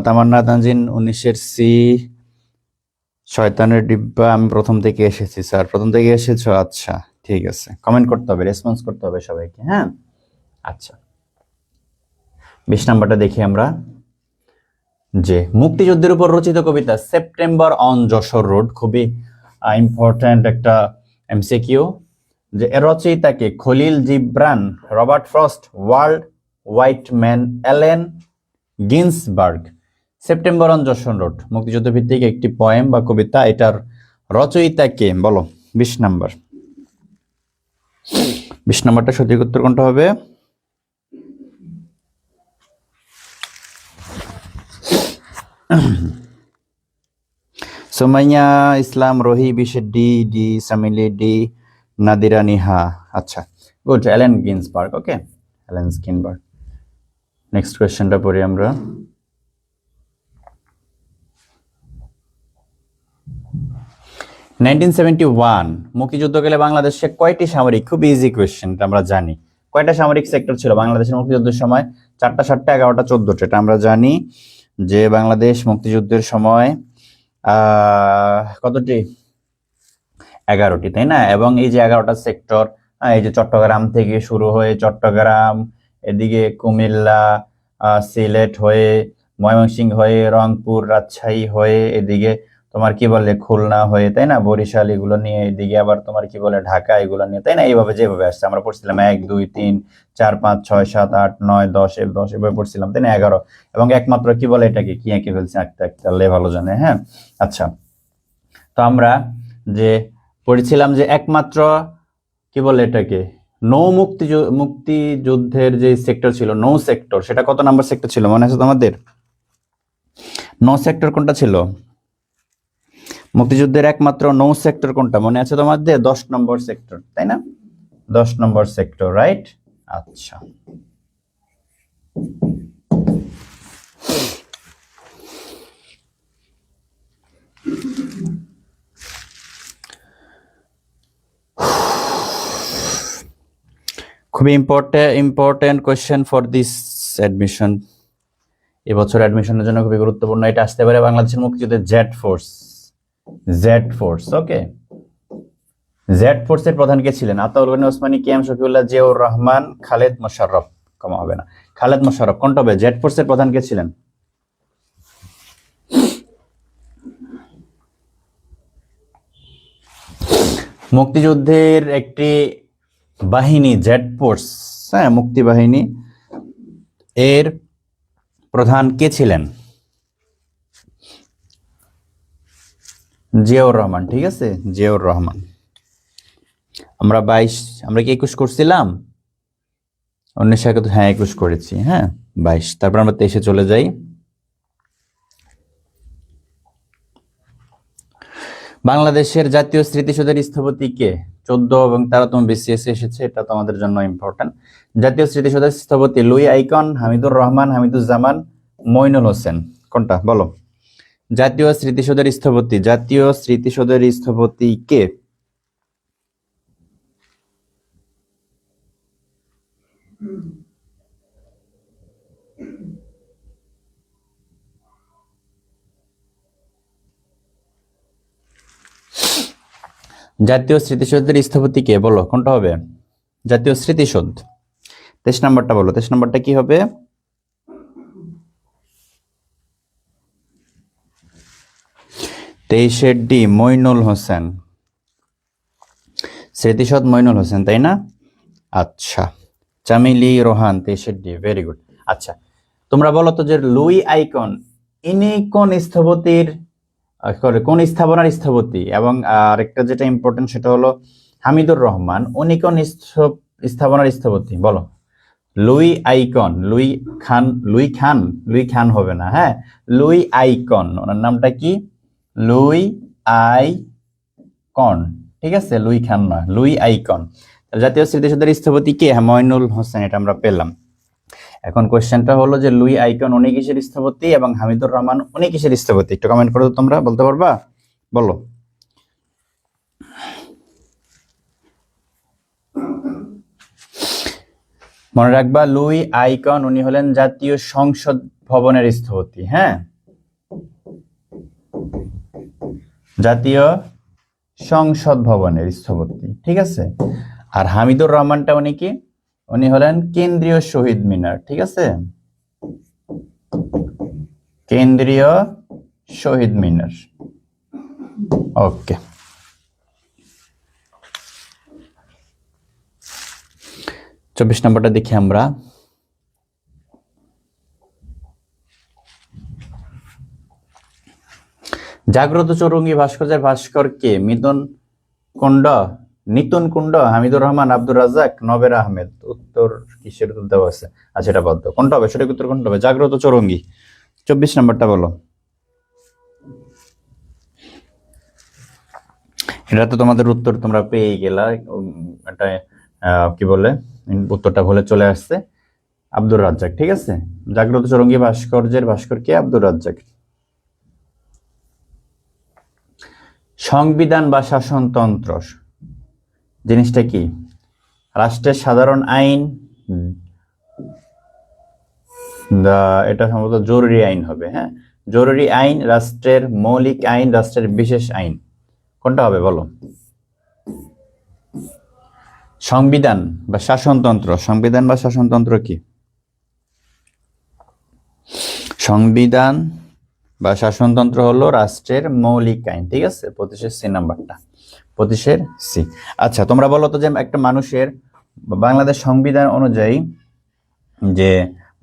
তামান্না তানজিন 19-এর সি, শয়তানের ডিব্বা, আমি প্রথম থেকে এসেছি স্যার। প্রথম থেকে এসেছো? আচ্ছা, ঠিক আছে, কমেন্ট করতে হবে, রেসপন্স করতে হবে সবাইকে, হ্যাঁ। আচ্ছা, 20 নাম্বারটা দেখি আমরা, যে মুক্তিযুদ্ধের উপর রচিত কবিতা সেপ্টেম্বর অন যশোর রোড, খুবই ইম্পর্ট্যান্ট একটা এমসিকিউ, যে এর রচয়িতাকে? Khalil Gibran, Robert Frost, Walt Whitman, Allen Ginsberg. September on Jessore road মুক্তিযুদ্ধ ভিত্তিক একটি পোয়েম বা কবিতা, এটার রচয়িতা কে বলো? 20 নাম্বার, 20 নাম্বারটা সঠিক উত্তর কোনটা হবে? সুমাইয়া ইসলাম, রহি, 20 ডি, সামিলি ডি, নাদিরা নিহা। আচ্ছা, গুড, অ্যালেন গিন্সবার্গ। ওকে, অ্যালেন গিন্সবার্গ। নেক্সট কোয়েশ্চেনটা পড়ি আমরা। মুক্তিযুদ্ধকালে বাংলাদেশে কয়টি সামরিক, খুব ইজি কোয়েশ্চেন, আমরা জানি কয়টা সামরিক সেক্টর ছিল বাংলাদেশের মুক্তিযুদ্ধের সময়? 4টা, 7টা, 11টা, 14টা, এটা আমরা জানি যে বাংলাদেশ মুক্তিযুদ্ধের সময় কতটি? 11টি, তাই না? এবং এই যে 11টা সেক্টর, এই যে চট্টগ্রাম থেকে শুরু হয়ে চট্টগ্রাম, এদিকে কুমিল্লা, সিলেট হয়ে, ময়মনসিংহ হয়ে, রংপুর, রাজশাহী হয়ে, এদিকে তোমার কি বলে খুলনা হয়ে, তাই না, বরিশাল, এগুলো নিয়ে, এদিকে আবার তোমার কি বলে ঢাকা, এগুলো নিয়ে, তাই না? এইভাবে যেভাবে আসছে আমরা পড়ছিলাম 1, 2, 3, 4, 5, 6, 7, 8, 9, 10, 10 এভাবে পড়ছিলাম, তাই না? 11, এবং একমাত্র কি বলে এটাকে, কি এঁকে ফেলছে, একটা ভালো জানে, হ্যাঁ। আচ্ছা, তো আমরা যে পড়েছিলাম যে একমাত্র কি বলে এটাকে, মুক্তিযুদ্ধের যে সেক্টর ছিল, নৌ সেক্টর, সেটা কত নাম্বার সেক্টর ছিল মনে আছে তোমাদের? নৌ সেক্টর কোনটা ছিল? মুক্তিযুদ্ধের একমাত্র নৌ সেক্টর কোনটা মনে আছে তোমাদের? 10 নম্বর সেক্টর, তাই না? 10 নম্বর সেক্টর, রাইট। আচ্ছা, খুবই important question for this admission, এবছর অ্যাডমিশনের জন্য খুবই গুরুত্বপূর্ণ। এটা আসতে পারে বাংলাদেশের মুক্তিযুদ্ধের জেড ফোর্স। ওকে, জেড ফোর্সের প্রধান কে ছিলেন? Ataul Gani Osmani, K M Shafiullah, Ziaur Rahman, Khaled Mosharraf. কমা হবে না, খালেদ মোশাররফ। কোনটা হবে? জেড ফোর্সের প্রধান কে ছিলেন? মুক্তিযুদ্ধের একটি বাহিনী জেড ফোর্স, হ্যাঁ, মুক্তি বাহিনী, এর প্রধান কে ছিলেন? জিয়াউর রহমান, ঠিক আছে, জিয়াউর রহমান। আমরা কি 21 করছিলাম? 1971, হ্যাঁ 21 করেছি, হ্যাঁ 22, তারপর আমরা 23-এ চলে যাই। বাংলাদেশের জাতীয় স্মৃতিসৌধের স্থপতি কে? 14 এবং 13তম BCS এসেছে, এটা তো আমাদের জন্য ইম্পর্টেন্ট। জাতীয় স্মৃতিসৌধের স্থপতি লুই আইকন, হামিদুর রহমান, হামিদুজ্জামান, মইনুল হোসেন, কোনটা বলো? জাতীয় স্মৃতিসৌধের স্থপতি কে? জাতীয় স্মৃতিসৌধের স্থপতি কে বলো, কোনটা হবে? জাতীয় স্মৃতিসৌধ 23 নম্বরটা বলো, 23 নম্বরটা কি হবে? তেইশের ডি মইনুল হোসেন, স্মৃতিসৌধ মইনুল হোসেন, তাই না? আচ্ছা, চামিলি রোহান 23 ডি, ভেরি গুড। আচ্ছা, তোমরা বলো তো যে লুই আইকন ইনি কোন স্থপতির কোন স্থাপনার স্থপতি, এবং আরেকটা যেটা ইম্পর্টেন্ট সেটা হলো হামিদুর রহমান উনি কোন স্থাপনার স্থপতি বলো? লুই আইকন, লুই খান হবে না, হ্যাঁ, লুই আইকন, ওনার নামটা কি? লুই আইকন, ঠিক আছে, লুই খান না, লুই আইকন। জাতীয় স্মৃতিসৌধের স্থপতি কে? হ্যাঁ, মইনুল হোসেন, এটা আমরা পেলাম। এখন কোশ্চেনটা হলো যে লুই আইকন উনি কিসের স্থপতি এবং হামিদুর রহমান উনি কিসের স্থপতি? একটু কমেন্ট করো, তোমরা বলতে পারবা? বলো। মনে রাখবা, লুই আইকন উনি হলেন জাতীয় সংসদ ভবনের স্থপতি, হ্যাঁ, জাতীয় সংসদ ভবনের স্থপতি, ঠিক আছে। আর হামিদুর রহমানটা উনি কি? উনি হলেন কেন্দ্রীয় শহীদ মিনার, ঠিক আছে, কেন্দ্রীয় শহীদ মিনার। ওকে, চব্বিশ নম্বরটা দেখি আমরা। জাগ্রত চৌরঙ্গী ভাস্কর্যের ভাস্কর কে? নিতুন কুণ্ড, হামিদুর রহমান, আব্দুর রাজ্জাক, নবের আহমেদ। উত্তর কিসের দেওয়া আছে? আচ্ছা, এটা বাদ দাও, কোনটা হবে? সঠিক উত্তর কোনটা হবে? জাগ্রত চৌরঙ্গী। 24 নম্বরটা বলো। এটা তো তোমাদের উত্তর তোমরা পেয়ে গেলা, এটা কি বলে, উত্তরটা ভুলে চলে আসছে, আব্দুর রাজ্জাক, ঠিক আছে। জাগ্রত চৌরঙ্গী ভাস্কর্যের ভাস্কর কে? আব্দুর রাজ্জাক। সংবিধান বা শাসনতন্ত্র জিনিসটা কি? রাষ্ট্রের সাধারণ আইন, এটা সম্ভবত জরুরি আইন হবে, হ্যাঁ, জরুরি আইন, রাষ্ট্রের মৌলিক আইন, রাষ্ট্রের বিশেষ আইন, কোনটা হবে বলো? সংবিধান বা শাসনতন্ত্র, সংবিধান বা শাসনতন্ত্র কি? সংবিধান বা শাসনতন্ত্র হলো রাষ্ট্রের মৌলিক আইন, ঠিক আছে, 25 সি নাম্বারটা, 25 সি। আচ্ছা, তোমরা বলো তো যে একটা মানুষের, বাংলাদেশ সংবিধান অনুযায়ী যে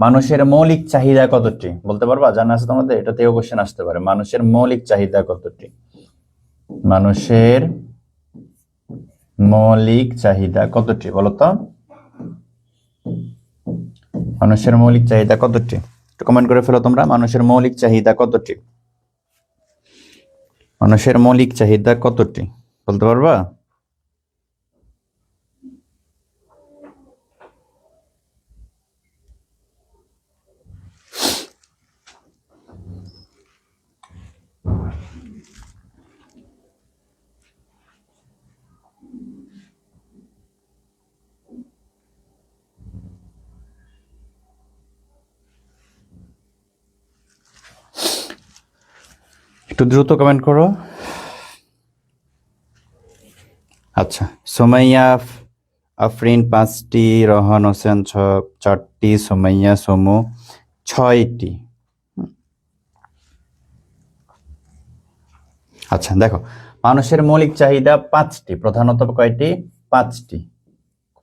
মানুষের মৌলিক চাহিদা কতটি বলতে পারবা? জানা আছে তোমাদের? এটাতেও কোশ্চেন আসতে পারে, মানুষের মৌলিক চাহিদা কতটি? মানুষের মৌলিক চাহিদা কতটি বলো তো? মানুষের মৌলিক চাহিদা কতটি? একটু কমেন্ট করে ফেলো তোমরা, মানুষের মৌলিক চাহিদা কতটি? মানুষের মৌলিক চাহিদা কতটি বলতে পারবা? একটু দ্রুত কমেন্ট করো। আচ্ছা, সোমাইয়া আফরিন 5টি, রহন হোসেন 4টি, সোমাইয়া সমু 6টি। আচ্ছা, দেখো, মানুষের মৌলিক চাহিদা 5টি, প্রধানত কয়টি? 5টি।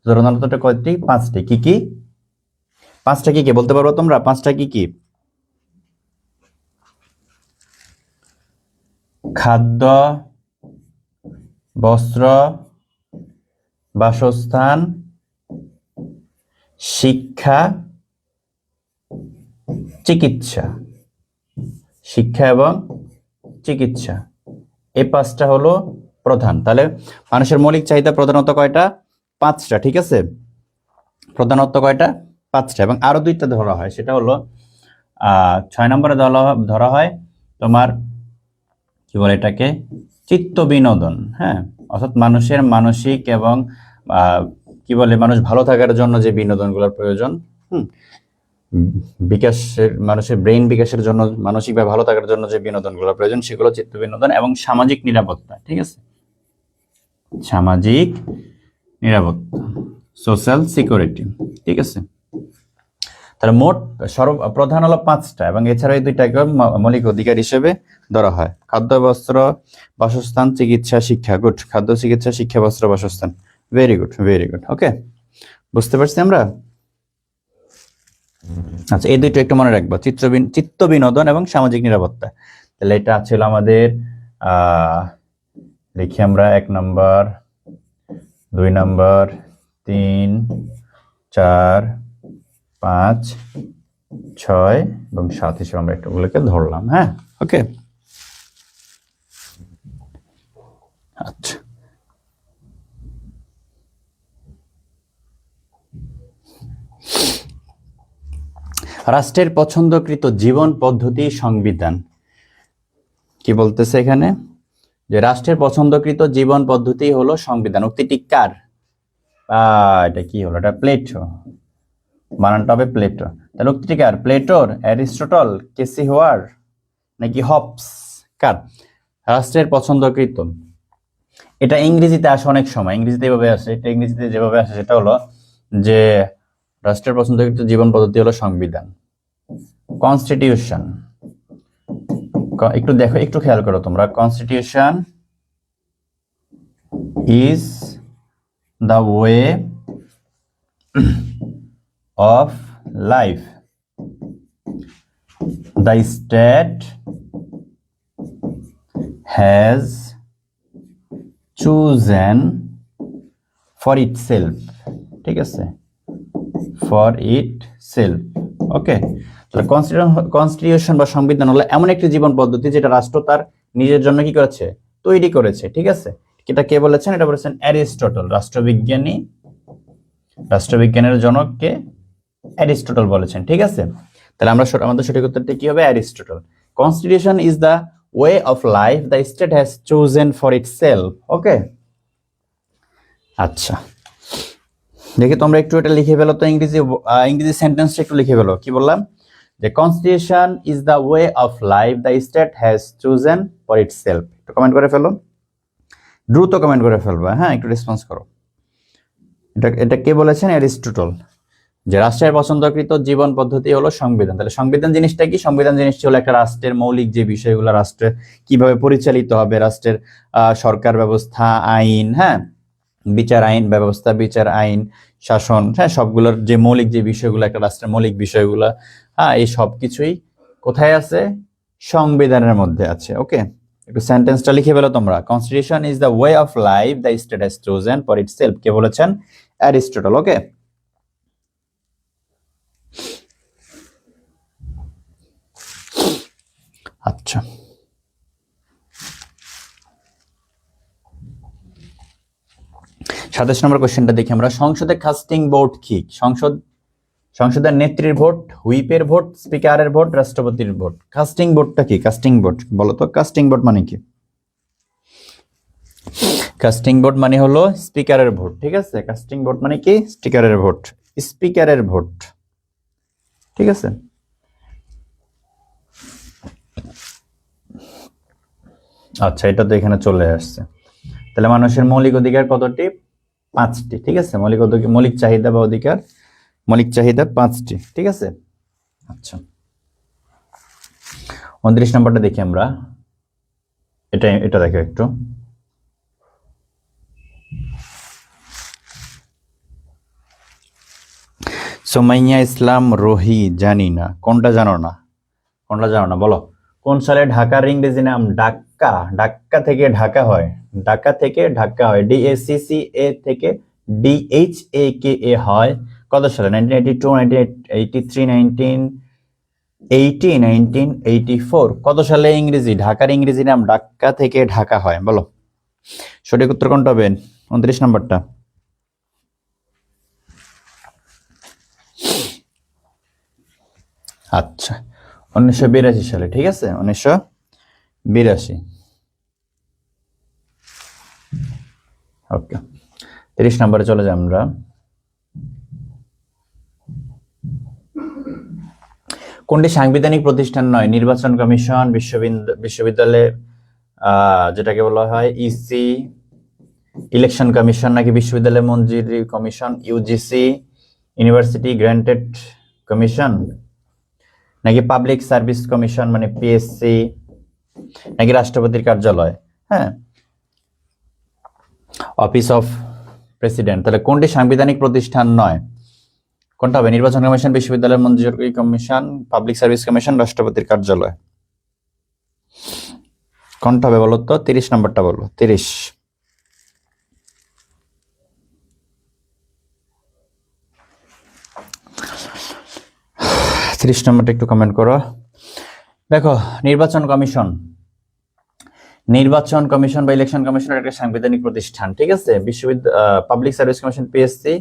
প্রধানত কয়টি? 5টি। কি কি? 5টা কি কি বলতে পারবো তোমরা? 5টা কি কি? খাদ্য, বস্ত্র, বাসস্থান, শিক্ষা, চিকিৎসা। শিক্ষা এবং চিকিৎসা, এই 5টা হলো প্রধান। তাহলে মানুষের মৌলিক চাহিদা প্রধানত কয়টা? 5টা, ঠিক আছে। প্রধানত কয়টা? 5টা। এবং আরো 2টা ধরা হয়, সেটা হলো 6 নম্বরে ধরা হয় তোমার কি বলে এটাকে, চিত্ত বিনোদন। হ্যাঁ, অর্থাৎ মানুষের মানসিক এবং কি বলে, মানুষ ভালো থাকার জন্য যে বিনোদনগুলোর প্রয়োজন, বিকাশের, মানুষের ব্রেইন বিকাশের জন্য, মানসিকভাবে ভালো থাকার জন্য যে বিনোদনগুলোর প্রয়োজন, সেগুলো চিত্ত বিনোদন। এবং সামাজিক নিরাপত্তা, ঠিক আছে, সামাজিক নিরাপত্তা, সোশ্যাল সিকিউরিটি, ঠিক আছে। তাহলে মোট প্রধান হলো 5টা, এবং এছাড়া এই 2টাকে মৌলিক অধিকার হিসেবে ধরা হয়। খাদ্য, বস্ত্র, বাসস্থান, চিকিৎসা, শিক্ষা। গুড। খাদ্য, চিকিৎসা, শিক্ষা, বস্ত্র, বাসস্থান। Very good, very good. Okay, বুঝতে পারছি আমরা। আচ্ছা, এই 2টা একটু মনে রাখবো, চিত্ত বিনোদন এবং সামাজিক নিরাপত্তা। তাহলে এটা ছিল আমাদের লিখি আমরা 1 নম্বর, 2 নম্বর, 3, 4, 5, 6 এবং 7 হিসেবে আমরা একটুগুলোকে ধরলাম। হ্যাঁ, ওকে। আচ্ছা, রাষ্ট্রের পছন্দকৃত জীবন পদ্ধতি সংবিধান। কি বলতেছে এখানে? যে রাষ্ট্রের পছন্দকৃত জীবন পদ্ধতি হলো সংবিধান। উক্তিটি কার? এটা কি হলো? এটা প্লেটো, বানানটা হবে প্লেটো। তাহলে উক্তিটি কার? প্লেটোর, অ্যারিস্টটল, কেসি হোয়ার নাকি হবস? কার? রাষ্ট্রের পছন্দকৃত। এটা ইংরেজিতে আসে অনেক সময়, ইংরেজিতে এভাবে আসে। এটা ইংরেজিতে যেভাবে আসে সেটা হলো যে রাষ্ট্রের পছন্দকৃত জীবন পদ্ধতি হলো সংবিধান, কনস্টিটিউশন। একটু দেখো, একটু খেয়াল করো তোমরা। Constitution is the way of life the state has chosen for itself, ঠিক আছে, for itself। ওকে, তাহলে কনস্টিটিউশন বা সংবিধান হলো এমন একটি জীবন পদ্ধতি যেটা রাষ্ট্র তার নিজের জন্য কি করেছে? তৈরি করেছে, ঠিক আছে। এটা কে বলেছেন? এটা বলেছেন অ্যারিস্টটল, রাষ্ট্রবিজ্ঞানী। রাষ্ট্রবিজ্ঞানের জনক কে? অ্যারিস্টটল বলেছেন, ঠিক আছে। তাহলে আমাদের সঠিক উত্তরটি কি হবে? Aristotle. Constitution is the way of life the state has chosen for itself। ওকে, আচ্ছা, দেখি তোমরা একটু এটা লিখে ফেলো তো, ইংরেজি সেন্টেন্সটা একটু লিখে ফেলো। কি বললাম? যে constitution is the way of life the state has chosen for itself. একটু কমেন্ট করে ফেলো, দ্রুত কমেন্ট করে ফেলবা। হ্যাঁ, একটু রেসপন্স করো। এটা কে বলেছেন? অ্যারিস্টটল। যে রাষ্ট্রের পছন্দকৃত জীবন পদ্ধতি হলো সংবিধান। তাহলে সংবিধান জিনিসটা কি? সংবিধান জিনিসটি হলো একটা রাষ্ট্রের মৌলিক যে বিষয়গুলো, রাষ্ট্রে কিভাবে পরিচালিত হবে, রাষ্ট্রের সরকার ব্যবস্থা, আইন, হ্যাঁ, বিচার আইন ব্যবস্থা, বিচার আইন, শাসন, হ্যাঁ, সবগুলোর যে মৌলিক যে বিষয়গুলো, একটা রাষ্ট্রের মৌলিক বিষয়গুলো, হ্যাঁ, এই সব কিছুই কোথায় আছে? সংবিধানের মধ্যে আছে। ওকে, একটু সেন্টেন্সটা লিখে ফেলো তোমরা। Constitution is the way of life the state has chosen for itself. কে বলেছেন? অ্যারিস্টটল। ওকে, আচ্ছা, 27 নম্বর কোশ্চেনটা দেখি আমরা। সংসদে কাস্টিং ভোট কি? সংসদের নেত্রীর ভোট, হুইপের ভোট, স্পিকারের ভোট, রাষ্ট্রপতির ভোট। কাস্টিং ভোটটা কি? কাস্টিং ভোট বলো তো, কাস্টিং ভোট মানে কি? কাস্টিং ভোট মানে হলো স্পিকারের ভোট, ঠিক আছে। কাস্টিং ভোট মানে কি? স্পিকারের ভোট, স্পিকারের ভোট, ঠিক আছে। আচ্ছা, এটা তো এখানে চলে আসছে। তাহলে মানুষের মৌলিক অধিকার কতটি? 5টি, ঠিক আছে। মৌলিক চাহিদা বা অধিকার, মৌলিক চাহিদা 5টি, ঠিক আছে। আচ্ছা, 29 নম্বরটা দেখি আমরা। এটা দেখো একটু। সোমাইয়া ইসলাম রোহি, জানি না। কোনটা জানো না? কোনটা জানো না বলো। কোন সালে ঢাকার ইংরেজি নাম ডাক্কা? ডাক্কা থেকে ঢাকা হয়, ঢাকা থেকে ঢাকা হয়, DACCA থেকে DHAKA হয়। কত সালে? 1982, 1983, 1984। কত সালে ইংরেজি, ঢাকার ইংরেজি নাম ঢাকা থেকে ঢাকা হয়, বলো। সঠিক উত্তর কোনটা হবে? 29 নম্বরটা। আচ্ছা, 1982 সালে, ঠিক আছে, 1982। ওকে, 30 নম্বরে চলে যাই আমরা। কোনটি সাংবিধানিক প্রতিষ্ঠান নয়? নির্বাচন কমিশন, বিশ্ববিদ্যালয়ে যেটাকে বলা হয় ইসি, ইলেকশন কমিশন, নাকি বিশ্ববিদ্যালয় মঞ্জুরি commission UGC, university granted commission, নাকি পাবলিক সার্ভিস কমিশন মানে পিএসসি, নাকি রাষ্ট্রপতির কার্যালয়, হ্যাঁ, অফিস অফ প্রেসিডেন্ট। তাহলে কোনটি সাংবিধানিক প্রতিষ্ঠান নয়? কোনটা হবে? নির্বাচন কমিশন, বিশ্ববিদ্যালয় মঞ্জুরি কমিশন, পাবলিক সার্ভিস কমিশন, রাষ্ট্রপতির কার্যালয়। কোনটা হবে বলো তো? 30 নম্বরটা বলো। 30 নম্বরটা একটু কমেন্ট করো। দেখো, নির্বাচন কমিশন বা ইলেকশন কমিশনের একটা সাংবিধানিক প্রতিষ্ঠান, ঠিক আছে। পাবলিক সার্ভিস কমিশন পিএসসি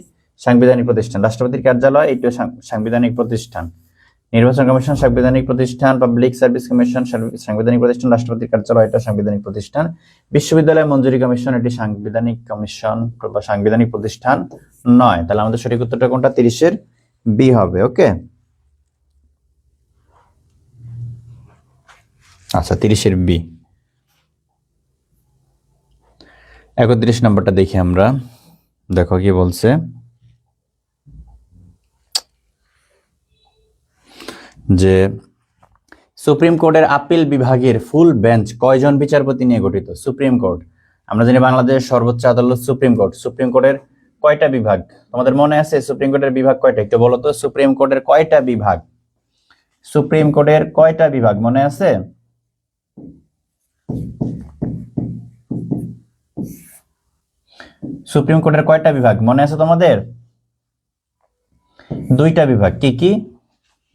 সাংবিধানিক প্রতিষ্ঠান, রাষ্ট্রপতির কার্যালয় এটিও সাংবিধানিক প্রতিষ্ঠান, নির্বাচন কমিশন সাংবিধানিক প্রতিষ্ঠান, পাবলিক সার্ভিস কমিশন সাংবিধানিক প্রতিষ্ঠান, রাষ্ট্রপতির কার্যালয় এটা সাংবিধানিক প্রতিষ্ঠান, বিশ্ববিদ্যালয় মঞ্জুরি কমিশন এটি সাংবিধানিক কমিশন বা সাংবিধানিক প্রতিষ্ঠান নয়। তাহলে আমাদের সঠিক উত্তরটা কোনটা? 30-এর বি হবে। ওকে, আচ্ছা, 30-এর বি। 31 নম্বরটা দেখি আমরা। দেখো কি বলছে, যে সুপ্রিম কোর্টের আপিল বিভাগের ফুল বেঞ্চ কয়জন বিচারপতি নিয়ে গঠিত? সুপ্রিম কোর্ট, আমরা জানি বাংলাদেশের সর্বোচ্চ আদালত সুপ্রিম কোর্ট। সুপ্রিম কোর্টের কয়টা বিভাগ তোমাদের মনে আছে? সুপ্রিম কোর্টের বিভাগ কয়টা একটু বলো তো? সুপ্রিম কোর্টের কয়টা বিভাগ? সুপ্রিম কোর্টের কয়টা বিভাগ মনে আছে? সুপ্রিম কোর্টের কয়টা বিভাগ মনে আছে তোমাদের? দুইটা বিভাগ। কি কি?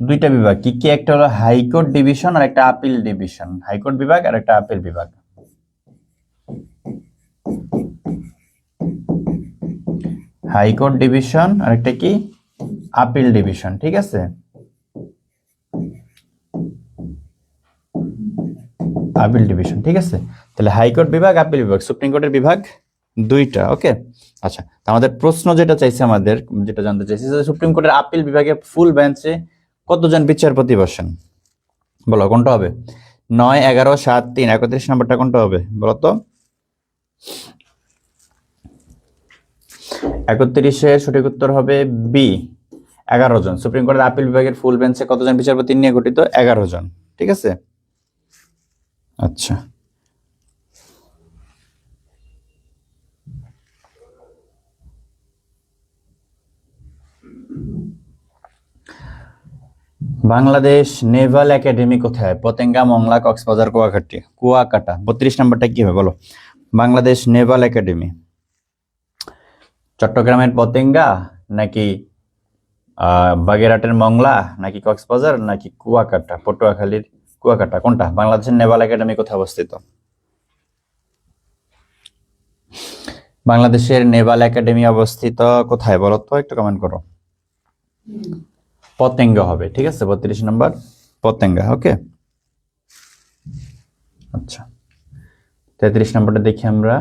দুইটা বিভাগ। কি কি? একটা হলো হাইকোর্ট ডিভিশন আর একটা আপিল ডিভিশন। হাইকোর্ট বিভাগ আর একটা আপিল বিভাগ। হাইকোর্ট ডিভিশন আর একটা কি? আপিল ডিভিশন, ঠিক আছে। আপিল ডিভিশন, ঠিক আছে। তাহলে হাইকোর্ট বিভাগ, আপিল বিভাগ, সুপ্রিম কোর্টের বিভাগ দুইটা। ওকে, আচ্ছা, আমাদের প্রশ্ন যেটা চাইছে, আমাদের যেটা জানতে চাইছে, সুপ্রিম কোর্টের আপিল বিভাগে ফুল বেঞ্চে কতজন বিচারপতি বসেন? বলো কোনটা হবে? 9, 11, 7, 3, 31 নম্বরটা কোনটা হবে বলো তো? 31-এর সঠিক উত্তর হবে বি, 11 জন। সুপ্রিম কোর্টের আপিল বিভাগের ফুল বেঞ্চে কতজন বিচারপতি নিয়ে গঠিত? 11 জন, ঠিক আছে। আচ্ছা, বাংলাদেশ নেভাল একাডেমি কোথায়? পতেঙ্গা, মংলা, কক্সবাজার, কুয়াকাটা। 32 নম্বরটা কি হবে বলো? বাংলাদেশ নেভাল একাডেমি চট্টগ্রামের পতেঙ্গা, নাকি বাগেরহাটের মংলা, নাকি কক্সবাজার, নাকি কুয়াকাটা, পটুয়াখালীর কুয়াকাটা? কোনটা? বাংলাদেশের নেভাল একাডেমি কোথায় অবস্থিত? বাংলাদেশের নেভাল একাডেমি অবস্থিত কোথায় বলো তো? একটু কমেন্ট করো। পতেঙ্গা হবে, ঠিক আছে। 32 নম্বর পতেঙ্গা। ওকে, আচ্ছা, 33 নম্বরটা দেখি আমরা।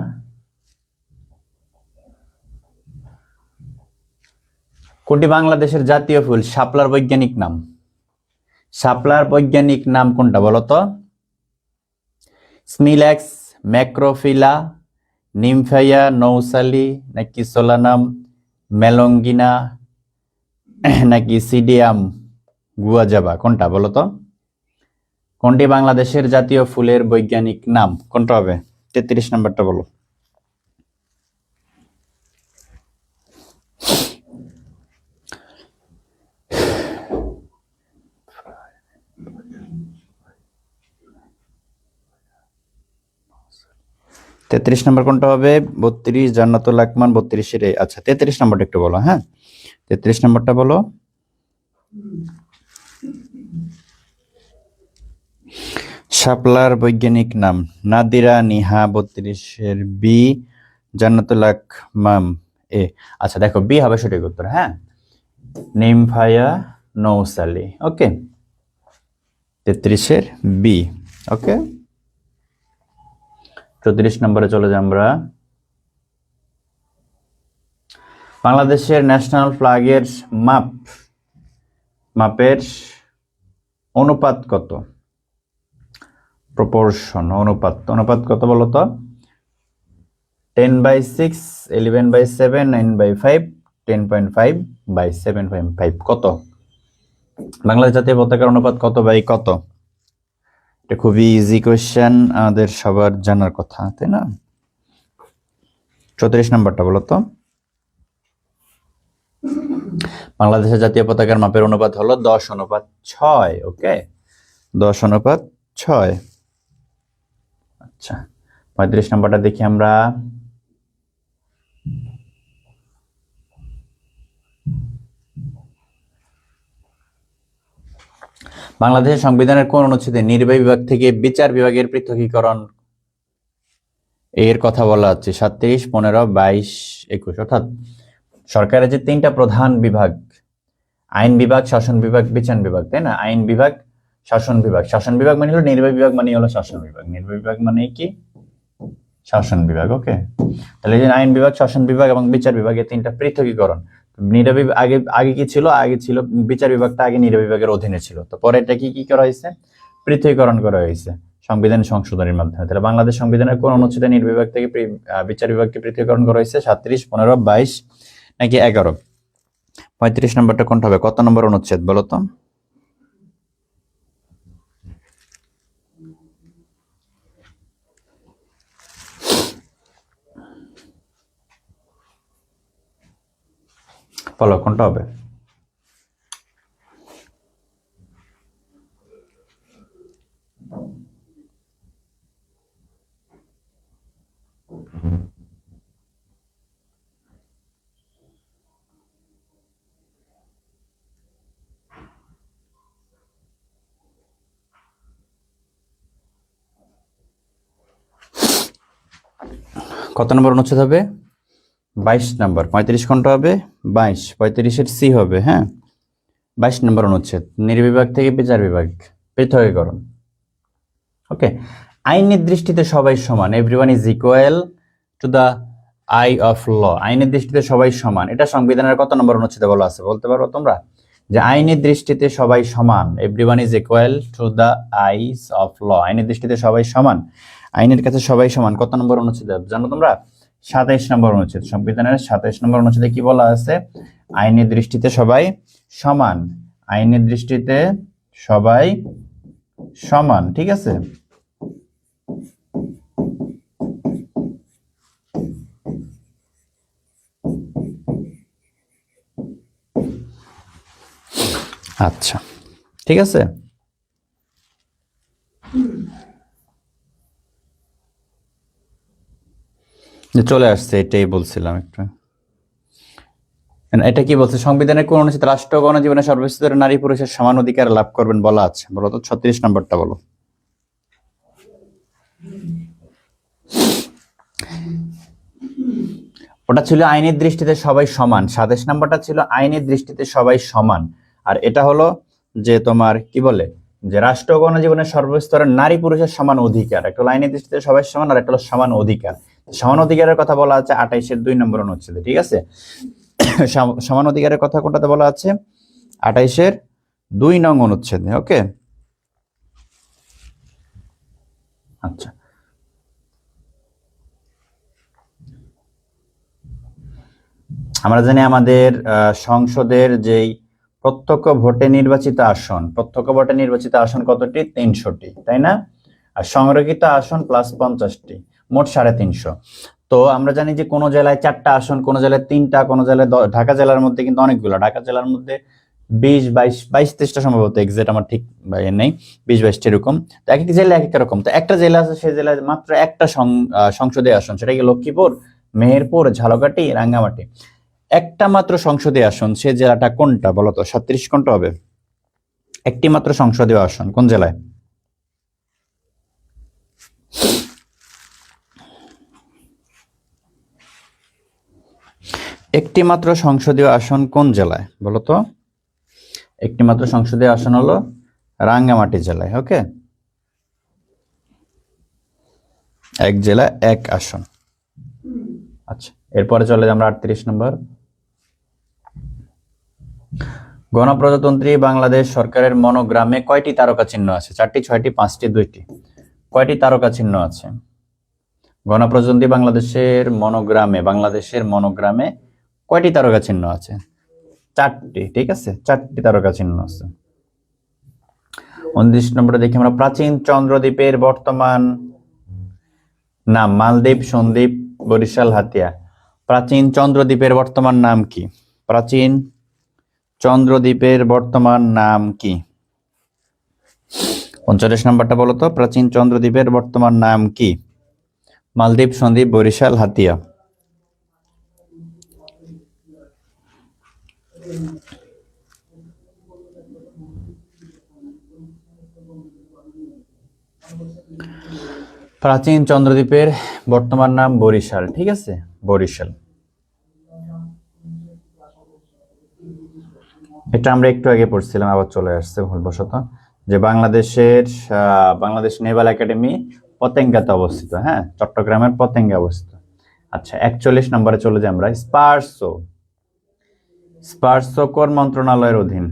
কোনটি বাংলাদেশের জাতীয় ফুল? শাপলার বৈজ্ঞানিক নাম। শাপলার বৈজ্ঞানিক নাম কোনটা বলো তো? স্মিল্যাক্স, ম্যাক্রোফিলা, নিমফাইয়া, নৌসালি, নাকি সোলানাম, মেলঙ্গিনা, নাকি সিডিয়াম গুয়াজাবা? কোনটা বলো তো? কোনটি বাংলাদেশের জাতীয় ফুলের বৈজ্ঞানিক নাম? কোনটা হবে? 33 নম্বরটা বলো। তেত্রিশ নম্বর কোনটা হবে? 32 জান্নাতুল আকমান 32-এর। আচ্ছা, 33 নম্বরটা একটু বলো। হ্যাঁ, 33 নম্বরটা বলো। শাপলার বৈজ্ঞানিক নাম নাদিরা নিহা 32-এর বি, জান্নাতুল আকমাম এ। আচ্ছা দেখো বি হবে সঠিক উত্তর। হ্যাঁ, নিমফায়া নৌসালি। ওকে, 33-এর বি। ওকে, 34 নম্বরে চলে যাই আমরা। বাংলাদেশের ন্যাশনাল ফ্ল্যাগের মাপের অনুপাত কত? প্রপোর্শন, অনুপাত কত বলো তো? 10/6, 11/7, 9/5, 10.5/7.5 কত? বাংলাদেশ জাতীয় পতাকার অনুপাত কত বাই কত? এটা খুবই ইজি কোয়েশ্চেন, আমাদের সবার জানার কথা, তাই না? 34 নম্বরটা বলো তো। বাংলাদেশের জাতীয় পতাকার মাপের অনুপাত হলো 10:6। ওকে, 10:6। আচ্ছা, 35 নম্বরটা দেখি আমরা। বাংলাদেশের সংবিধানের কোন অনুচ্ছেদে নির্বাহী বিভাগ থেকে বিচার বিভাগের পৃথকীকরণ এর কথা বলা হচ্ছে? 37, 15, 22, 21। অর্থাৎ সরকারের যে 3টা প্রধান বিভাগ, আইন বিভাগ, শাসন বিভাগ, বিচার বিভাগ, তাই না? আইন বিভাগ, শাসন বিভাগ। শাসন বিভাগ মানে হলো নির্বাহী বিভাগ, মানে হলো শাসন বিভাগ। নির্বাহী বিভাগ মানে কি? শাসন বিভাগ। ওকে, তাহলে যে আইন বিভাগ, শাসন বিভাগ এবং বিচার বিভাগ, এই 3টা পৃথকীকরণ। নির্বাহী আগে কি ছিল? আগে ছিল বিচার বিভাগটা আগে নির্বাহী বিভাগের অধীনে ছিল, তো পরে এটা কি করা হয়েছে? পৃথকীকরণ করা হয়েছে সংবিধান সংশোধনের মাধ্যমে। তাহলে বাংলাদেশ সংবিধানের কোন অনুচ্ছেদে নির্বাহী বিভাগ থেকে বিচার বিভাগকে পৃথকীকরণ করা হয়েছে? 37, 15, 22 নাকি 11? 35 নম্বরটা কোনটা হবে? কত নম্বর অনুচ্ছেদ বলো তো? বলো কোনটা হবে? কত নম্বর অনুচ্ছেদ হবে? 22 নম্বর। 35 কোনটা হবে? 22। 35-এর সি হবে। হ্যাঁ, 22 নম্বর অনুচ্ছেদ, নির্বাহী বিভাগ থেকে বিচার বিভাগ পৃথকীকরণ। ওকে, আইনের দৃষ্টিতে সবাই সমান, everyone is equal to the eye of law. আইনের দৃষ্টিতে সবাই সমান, এটা সংবিধানের কত নম্বর অনুচ্ছেদে বলা আছে বলতে পারো তোমরা? যে আইনের দৃষ্টিতে সবাই সমান, everyone is equal to the eyes of law. আইনের দৃষ্টিতে সবাই সমান, আইনের কাছে সবাই সমান, কত নম্বর অনুচ্ছেদে জানো তোমরা? 27 নম্বর অনুচ্ছেদ। সংবিধানের 27 নম্বর অনুচ্ছেদে কি বলা আছে? আইনের দৃষ্টিতে সবাই সমান, আইনের দৃষ্টিতে সবাই সমান। ঠিক আছে, আচ্ছা ঠিক আছে। চলে আসছে, এটাই বলছিলাম একটু। এটা কি বলছে? সংবিধানের কোন অনুচ্ছেদে রাষ্ট্র গণজীবনে সর্বস্তরের নারী পুরুষের সমান অধিকার লাভ করবেন বলা আছে? বলো তো, 36 নম্বরটা বলো। ওটা ছিল আইনের দৃষ্টিতে সবাই সমান, 27 নম্বরটা ছিল আইনের দৃষ্টিতে সবাই সমান। আর এটা হলো যে তোমার কি বলে, যে রাষ্ট্র গণজীবনের সর্বস্তরের নারী পুরুষের সমান অধিকার। একটা হলো আইনের দৃষ্টিতে সবাই সমান, আর একটা হলো সমান অধিকার। সমান অধিকারের কথা বলা আছে 28-এর 2 নম্বর অনুচ্ছেদে। ঠিক আছে, সমান অধিকারের কথা কোনটাতে বলা আছে? 28-এর 2 নং অনুচ্ছেদে। ওকে, আচ্ছা, আমরা জানি আমাদের সংসদের যেই প্রত্যক্ষ ভোটে নির্বাচিত আসন, প্রত্যক্ষ ভোটে নির্বাচিত আসন কতটি? 300টি, তাই না? আর সংরক্ষিত আসন প্লাস 50টি, মোট 350। তো আমরা জানি যে কোন জেলায় 4টা আসন, কোন জেলায় 3টা, কোন জেলায় ঢাকা জেলার মধ্যে কিন্তু অনেকগুলো, ঢাকা জেলার মধ্যে 20, 22, 23টা সম্ভবত, এক্সাক্ট আমার ঠিক নেই, 20, 22টা এরকম। তো এক এক জেলায় এক এক রকম। তো একটা জেলা আছে, সেই জেলায় মাত্র একটা সংসদীয় আসন, সেটা কি লক্ষ্মীপুর, মেহেরপুর, ঝালকাঠি, রাঙ্গামাটি। একটা মাত্র সংসদীয় আসন, সে জেলাটা কোনটা বলতো? 37 কোনটা হবে? একটি মাত্র সংসদীয় আসন কোন জেলায়? একটি মাত্র সংসদীয় আসন কোন জেলায় বলো তো? একটি মাত্র সংসদীয় আসন হলো রাঙ্গামাটি জেলায়। ওকে, এক জেলা এক আসন। আচ্ছা, এরপরে চলে আমরা 38 নম্বর। গণপ্রজাতন্ত্রী বাংলাদেশ সরকারের মনোগ্রামে কয়টি তারকা চিহ্ন আছে? 4টি, 6টি, 5টি, 2টি? কয়টি তারকা চিহ্ন আছে গণপ্রজাতন্ত্রী বাংলাদেশের মনোগ্রামে কয়টি তারকা চিহ্ন আছে? 4টি। ঠিক আছে, 4টি তারকা চিহ্ন আছে। 29 নম্বরে দেখি আমরা, প্রাচীন চন্দ্রদ্বীপের বর্তমান নাম? মালদ্বীপ, সন্দ্বীপ, বরিশাল, হাতিয়া? প্রাচীন চন্দ্রদ্বীপের বর্তমান নাম কি? প্রাচীন চন্দ্রদ্বীপের বর্তমান নাম কি? 39 নম্বরটা বলো তো, প্রাচীন চন্দ্রদ্বীপের বর্তমান নাম কি? মালদ্বীপ, সন্দ্বীপ, বরিশাল, হাতিয়া? প্রাচীন চন্দ্রদ্বীপের বর্তমান নাম বরিশাল। ঠিক আছে, বরিশাল। এটা আমরা একটু আগে পড়ছিলাম, আবার চলে আসছে ভুলবশত, যে বাংলাদেশ নেভাল একাডেমি পতেঙ্গাতে অবস্থিত। হ্যাঁ, চট্টগ্রামের পতেঙ্গা অবস্থিত। আচ্ছা, 41 নম্বরে চলে যাই আমরা। স্পারসো কোন মন্ত্রণালয়ের অধীন?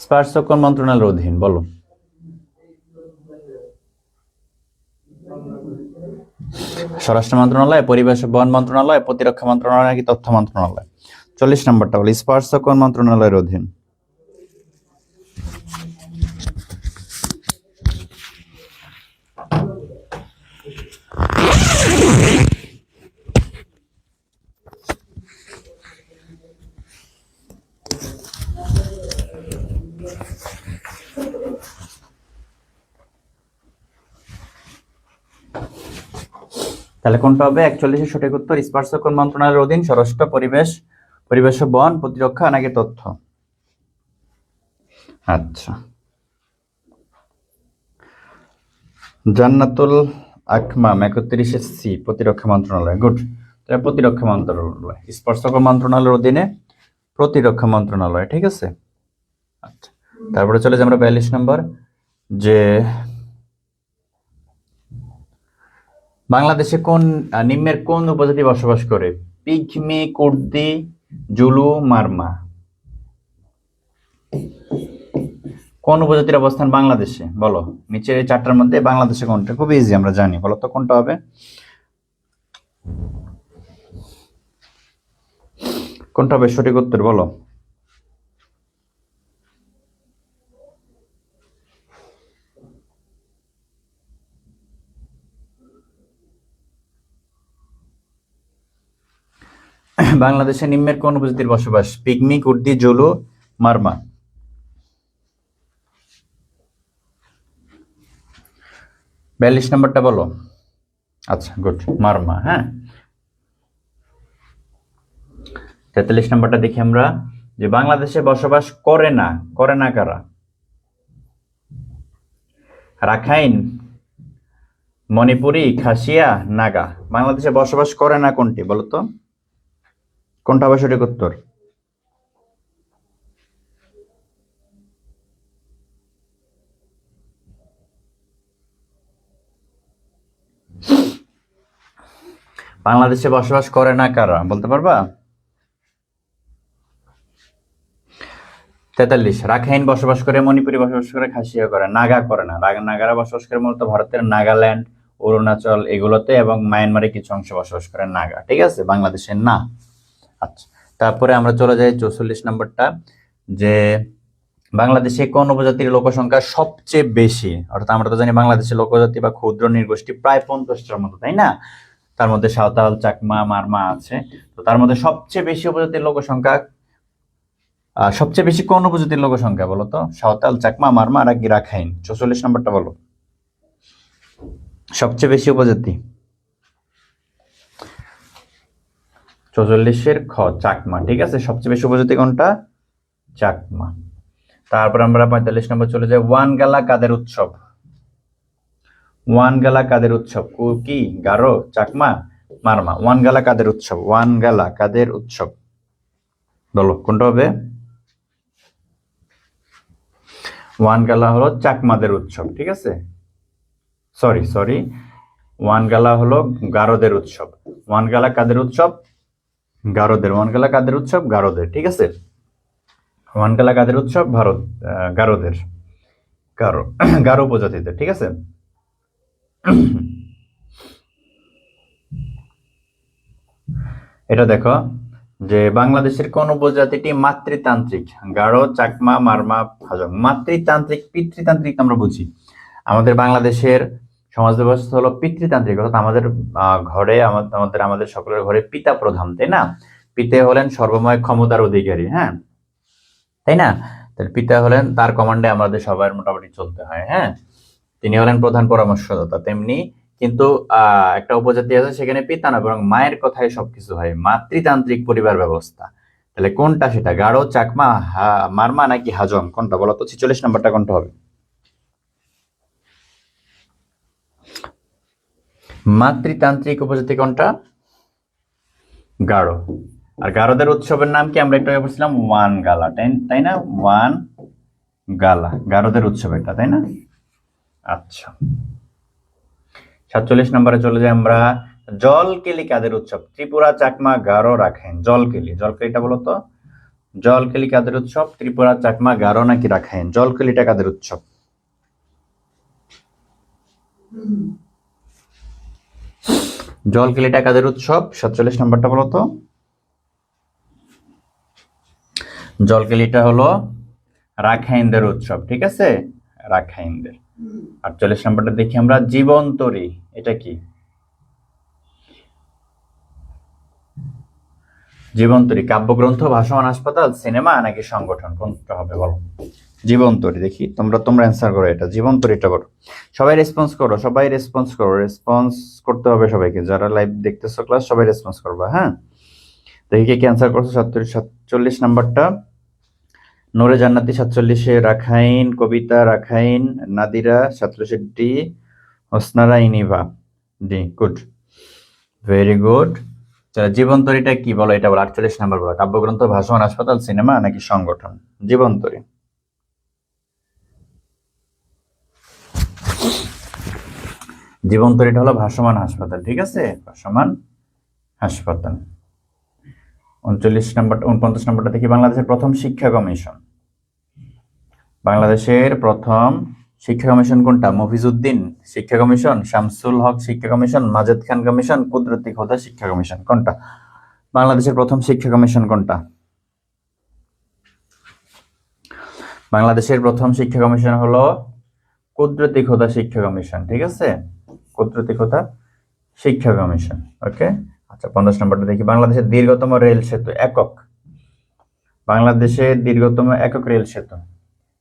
স্পারসো কোন মন্ত্রণালয়ের অধীন বলো? স্বরাষ্ট্র মন্ত্রণালয়, পরিবেশ ও বন মন্ত্রণালয়, প্রতিরক্ষা মন্ত্রণালয় নাকি তথ্য মন্ত্রণালয়? 40 নম্বরটা বলো, স্পারসো কোন মন্ত্রণালয়ের অধীন? তাহলে কোনটা হবে? 41 সঠিক উত্তর। স্পারসো কোন মন্ত্রণালয়ের অধীন? স্বরাষ্ট্র, পরিবেশ ও বন, প্রতিরক্ষা নাকি তথ্য? আচ্ছা, জান্নাতুল আকমাম 31 প্রতিরক্ষা মন্ত্রণালয়। গুড, তাহলে প্রতিরক্ষা মন্ত্রণালয়। স্পারসো কোন মন্ত্রণালয়ের অধীনে? প্রতিরক্ষা মন্ত্রণালয়। ঠিক আছে। আচ্ছা, তারপরে চলে যাই আমরা 42 নম্বর, যে বাংলাদেশে নিম্নের কোন উপজাতি বসবাস করে? পিগমি, কুর্দি, জুলু, মারমা? কোন উপজাতির অবস্থান বাংলাদেশে বলো? নিচের এই 4টার মধ্যে বাংলাদেশে কোনটা? খুব ইজি, আমরা জানি, বলো তো কোনটা হবে? কোনটা হবে সঠিক উত্তর বলো? বাংলাদেশে নিম্নের কোন উপজাতির বসবাস? পিগমি, কুর্দি, জুলু, মারমা? 42 নম্বরটা বলো। আচ্ছা, গুড, মারমা। হ্যাঁ, 43 নম্বরটা দেখি আমরা, যে বাংলাদেশে বসবাস করে না কারা? রাখাইন, মণিপুরি, খাসিয়া, নাগা? বাংলাদেশে বসবাস করে না কোনটি বলতো? কোনটা হবে সঠিক উত্তর? বাংলাদেশে বসবাস করে না কারা বলতে পারবা? 43, রাখাইন বসবাস করে, মণিপুরি বসবাস করে, খাসিয়া করে, নাগা করে না। নাগারা বসবাস করে মূলত ভারতের নাগাল্যান্ড, অরুণাচল এগুলোতে, এবং মায়ানমারে কিছু অংশে বসবাস করে নাগা। ঠিক আছে, বাংলাদেশে না। আচ্ছা, তারপরে আমরা চলে যাই 44 নম্বরটা, যে বাংলাদেশে কোন উপজাতির লোকসংখ্যা সবচেয়ে বেশি? অর্থাৎ আমরা তো জানি বাংলাদেশের লোকজাতি বা ক্ষুদ্র নৃগোষ্ঠী প্রায় 50টার মতো, তাই না? তার মধ্যে সাঁওতাল, চাকমা, মারমা আছে। তো তার মধ্যে সবচেয়ে বেশি উপজাতির লোকসংখ্যা, সবচেয়ে বেশি কোন উপজাতির লোকসংখ্যা বলো তো? সাঁওতাল, চাকমা, মারমা নাকি রাখাইন? 44 নম্বরটা বলো, সবচেয়ে বেশি উপজাতি। 44-এর খ চাকমা, ঠিক আছে। সবচেয়ে বেশি উপজাতি কোনটা? চাকমা। তারপর আমরা 45 নম্বর চলে যাই। ওয়ান গালা কাদের উৎসব? ওয়ান গালা কাদের উৎসব? কি গারো, চাকমা, মারমা? ওয়ান গালা কাদের উৎসব? ওয়ান গালা কাদের উৎসব? বলো কোনটা হবে? ওয়ান গালা হলো চাকমাদের উৎসব, ঠিক আছে। সরি সরি, ওয়ান গালা হলো গারোদের উৎসব। ওয়ান গালা কাদের উৎসব? গারোদের। ওয়ান গালা কাদের উৎসব? গারোদের, ঠিক আছে। ওয়ান গালা কাদের উৎসব? ভারত, গারোদের, গারো গারো উপজাতিদের, ঠিক আছে। এটা দেখো যে বাংলাদেশের কোন উপজাতিটি মাতৃতান্ত্রিক? গারো, চাকমা, মারমা, হাজং। মাতৃতান্ত্রিক, পিতৃতান্ত্রিক আমরা বুঝি। আমাদের বাংলাদেশের সমাজ ব্যবস্থা হলো পিতৃতান্ত্রিক, অর্থাৎ আমাদের ঘরে আমাদের সকলের ঘরে পিতা প্রধান, তাই না? পিতা হলেন সর্বময় ক্ষমতার অধিকারী, হ্যাঁ, তাই না? তাহলে পিতা হলেন, তার কমান্ডে আমাদের সবার মোটামুটি চলতে হয়, হ্যাঁ। তিনি হলেন প্রধান পরামর্শদাতা। তেমনি কিন্তু একটা উপজাতি আছে, সেখানে পিতা না বরং মায়ের কথায় সবকিছু হয়, মাতৃতান্ত্রিক পরিবার ব্যবস্থা। তাহলে কোনটা সেটা? গারো, চাকমা, মারমা নাকি হাজং? কোনটা বলো তো? 46 নম্বরটা কোনটা হবে? মাতৃতান্ত্রিক উপজাতি কোনটা? গারো। আর গারোদের উৎসবের নাম কি? আমরা একটু আগে বলছিলাম ওয়ান গালা, তাই না? ওয়ান গালা গারোদের উৎসব এটা, তাই না? আচ্ছা, 47 নম্বরে চলে যাই আমরা। জলকেলি কাদের উৎসব? ত্রিপুরা, চাকমা, গারো, রাখাইন। জলকেলি, জলকেলিটা বলো তো। জলকেলি কাদের উৎসব? ত্রিপুরা, চাকমা, গারো নাকি রাখাইন? জলকেলিটা কাদের উৎসব? জলকেলিটা কাদের উৎসব? 47 নম্বরটা বলো তো। জলকেলিটা হলো রাখাইনদের উৎসব, ঠিক আছে, রাখাইনদের। 48 নম্বরটা দেখি আমরা। জীবন্তরী, এটা কি? জীবন্তরী কাব্যগ্রন্থ, ভাসমান হাসপাতাল, সিনেমা নাকি সংগঠন? কোনটা হবে বলো? জীবন্তরী। দেখি তোমরা অ্যান্সার করো, এটা জীবন্তরীটা করো। সবাই রেসপন্স করো, সবাই রেসপন্স করো, রেসপন্স করতে হবে সবাইকে। যারা লাইভ দেখতেছো ক্লাস, সবাই রেসপন্স করবা, হ্যাঁ। দেখি কে ক্যান্সার করছো। 47 নাম্বারটা নূরে জান্নাতি। 47-এ রাখাইন, কবিতা রাখাইন, নাদিরা 47 ডি, হোসনারা ইনিভা ডি। Good, very good. জীবন্তরীটা কি বলো, এটা বলো। 48 নাম্বার বলো। কাব্যগ্রন্থ, ভাসমান হাসপাতাল, সিনেমা নাকি সংগঠন? জীবন্তরী। জীবন্তরীটা হলো ভাসমান হাসপাতাল, ঠিক আছে, ভাসমান হাসপাতাল। 49 নম্বরটা দেখি। বাংলাদেশের প্রথম শিক্ষা কমিশন। বাংলাদেশের প্রথম শিক্ষা কমিশন কোনটা? মফিজউদ্দিন শিক্ষা কমিশন, শামসুল হক শিক্ষা কমিশন, মাজেদ খান কমিশন, কুদরতি খোদা শিক্ষা কমিশন? কোনটা? বাংলাদেশের প্রথম শিক্ষা কমিশন কোনটা? বাংলাদেশের প্রথম শিক্ষা কমিশন হলো কুদরতি খোদা শিক্ষা কমিশন, ঠিক আছে, কুদরতি খোদা শিক্ষা কমিশন। ওকে। আচ্ছা, 50 নম্বরটা দেখি। বাংলাদেশের দীর্ঘতম রেল সেতু একক। বাংলাদেশের দীর্ঘতম একক রেল সেতু।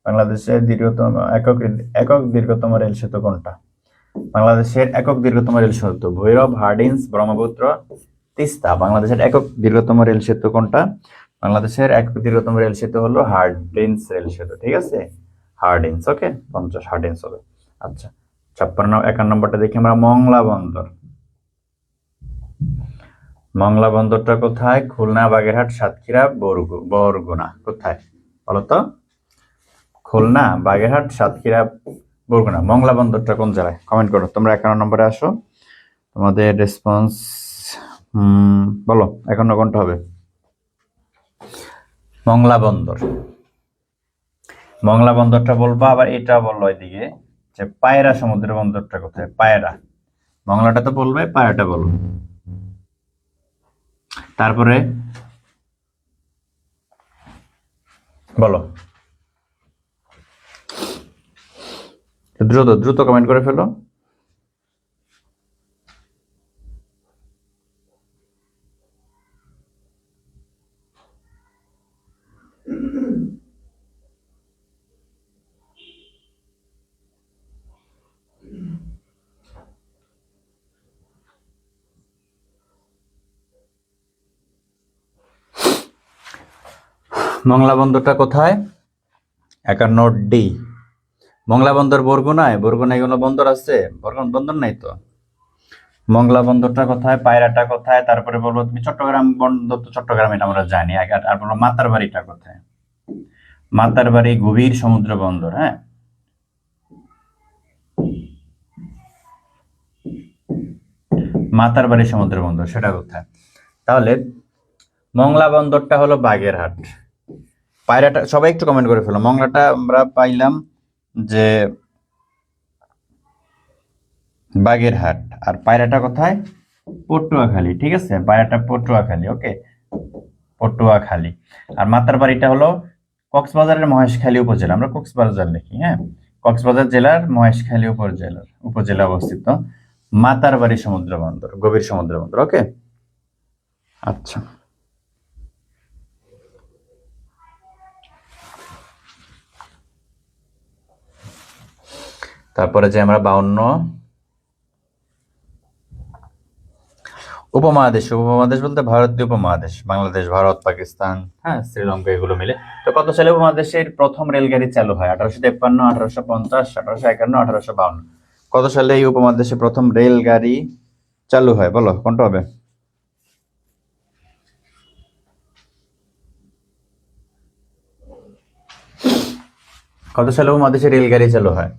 বাংলাদেশের দীর্ঘতম একক দীর্ঘতম রেল সেতু কোনটা? বাংলাদেশের একক দীর্ঘতম রেল সেতু ভৈরব, হার্ডিঞ্জ, ব্রহ্মপুত্র, তিস্তা। বাংলাদেশের একক দীর্ঘতম রেল সেতু কোনটা? বাংলাদেশের একক দীর্ঘতম রেল সেতু হলো হার্ডিঞ্জ রেল সেতু, ঠিক আছে, হার্ডিঞ্জ। ওকে, 50 হার্ডিঞ্জ হবে। আচ্ছা, 51 নম্বরটা দেখি আমরা। মংলা বন্দর। মংলা বন্দরটা কোথায়? খুলনা, বাগেরহাট, সাতক্ষীরা, বরগুনা? কোথায় বলো তো? খুলনা, বাগেরহাট, সাতক্ষীরা, বরগুনা। মংলা বন্দরটা কোন জায়গায়? কমেন্ট করো তোমরা। 51 নম্বরে আসো, তোমাদের রেসপন্স বলো। 51 কোনটা হবে? মংলা বন্দর। মংলা বন্দরটা বলবা। আবার এটা বললো এদিকে যে পায়রা সমুদ্র বন্দরটা কোথায়? পায়রা। মংলাটা তো বলবে, পায়রাটা বলো। তারপরে বলো, দ্রুত দ্রুত কমেন্ট করে ফেলো। মংলা বন্দরটা কোথায়? 51D। মংলা বন্দর বরগুনায়? বরগুনায় কোনো বন্দর আছে? বন্দর নাই তো। মংলা বন্দরটা কোথায়? পায়রাটা কোথায়? তারপরে বলবো তুমি চট্টগ্রাম বন্দর, তো চট্টগ্রাম এটা আমরা জানি। আর বলবো মাতারবাড়িটা কোথায়? মাতারবাড়ি গভীর সমুদ্র বন্দর। হ্যাঁ, মাতারবাড়ি সমুদ্র বন্দর, সেটা কোথায়? তাহলে মংলা বন্দরটা হলো বাগেরহাট। পায়রাটা সবাই একটু কমেন্ট করে ফেলো। মংলাটা আমরা পাইলাম যে বাগেরহাট, আর পায়রাটা কোথায়? পটুয়াখালী। ঠিক আছে, পায়রাটা পটুয়াখালী। ওকে, পটুয়াখালী। আর মাতারবাড়িটা হলো কক্সবাজারের মহেশখালী উপজেলা। আমরা কক্সবাজার লিখি। হ্যাঁ, কক্সবাজার জেলার মহেশখালী উপজেলা অবস্থিত মাতারবাড়ি সমুদ্র বন্দর, গভীর সমুদ্র বন্দর। ওকে, আচ্ছা। তারপরে যে আমরা 52 উপমহাদেশ। উপমহাদেশ বলতে ভারতীয় উপমহাদেশ, বাংলাদেশ, ভারত, পাকিস্তান, হ্যাঁ, শ্রীলঙ্কা, এগুলো মিলে। তো কত সালে উপমহাদেশের প্রথম রেলগাড়ি চালু হয়? 1853, 1850, 1851, 1852। কত সালে এই উপমহাদেশে প্রথম রেলগাড়ি চালু হয়? বলো কোনটা হবে? কত সালে উপমহাদেশে রেলগাড়ি চালু হয়?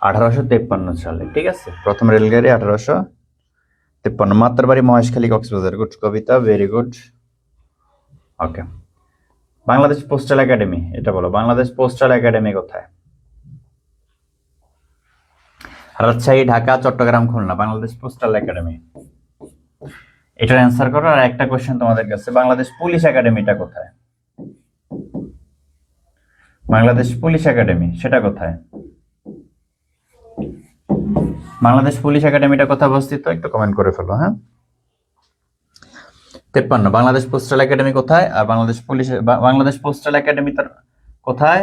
1853 সালে। ঠিক আছে, প্রথম রেলগাড়ি 1853। মাতারবাড়ি মহেশখালী কক্সবাজার। গুড কবিতা, ভেরি গুড। ওকে, বাংলাদেশ পোস্টাল একাডেমি, এটা বলো। বাংলাদেশ পোস্টাল একাডেমি কোথায়? রাজশাহী, ঢাকা, চট্টগ্রাম, খুলনা। বাংলাদেশ পোস্টাল একাডেমি, এটার অ্যান্সার করো। আর একটা কোশ্চেন তোমাদের কাছে, বাংলাদেশ পুলিশ একাডেমিটা কোথায়? বাংলাদেশ পুলিশ একাডেমি সেটা কোথায়? বাংলাদেশ পুলিশ একাডেমিটা কোথায় অবস্থিত? একটু কমেন্ট করে ফেলো। হ্যাঁ, 53। বাংলাদেশ পোস্টাল একাডেমি কোথায়? আর বাংলাদেশ পোস্টাল একাডেমি তার কোথায়?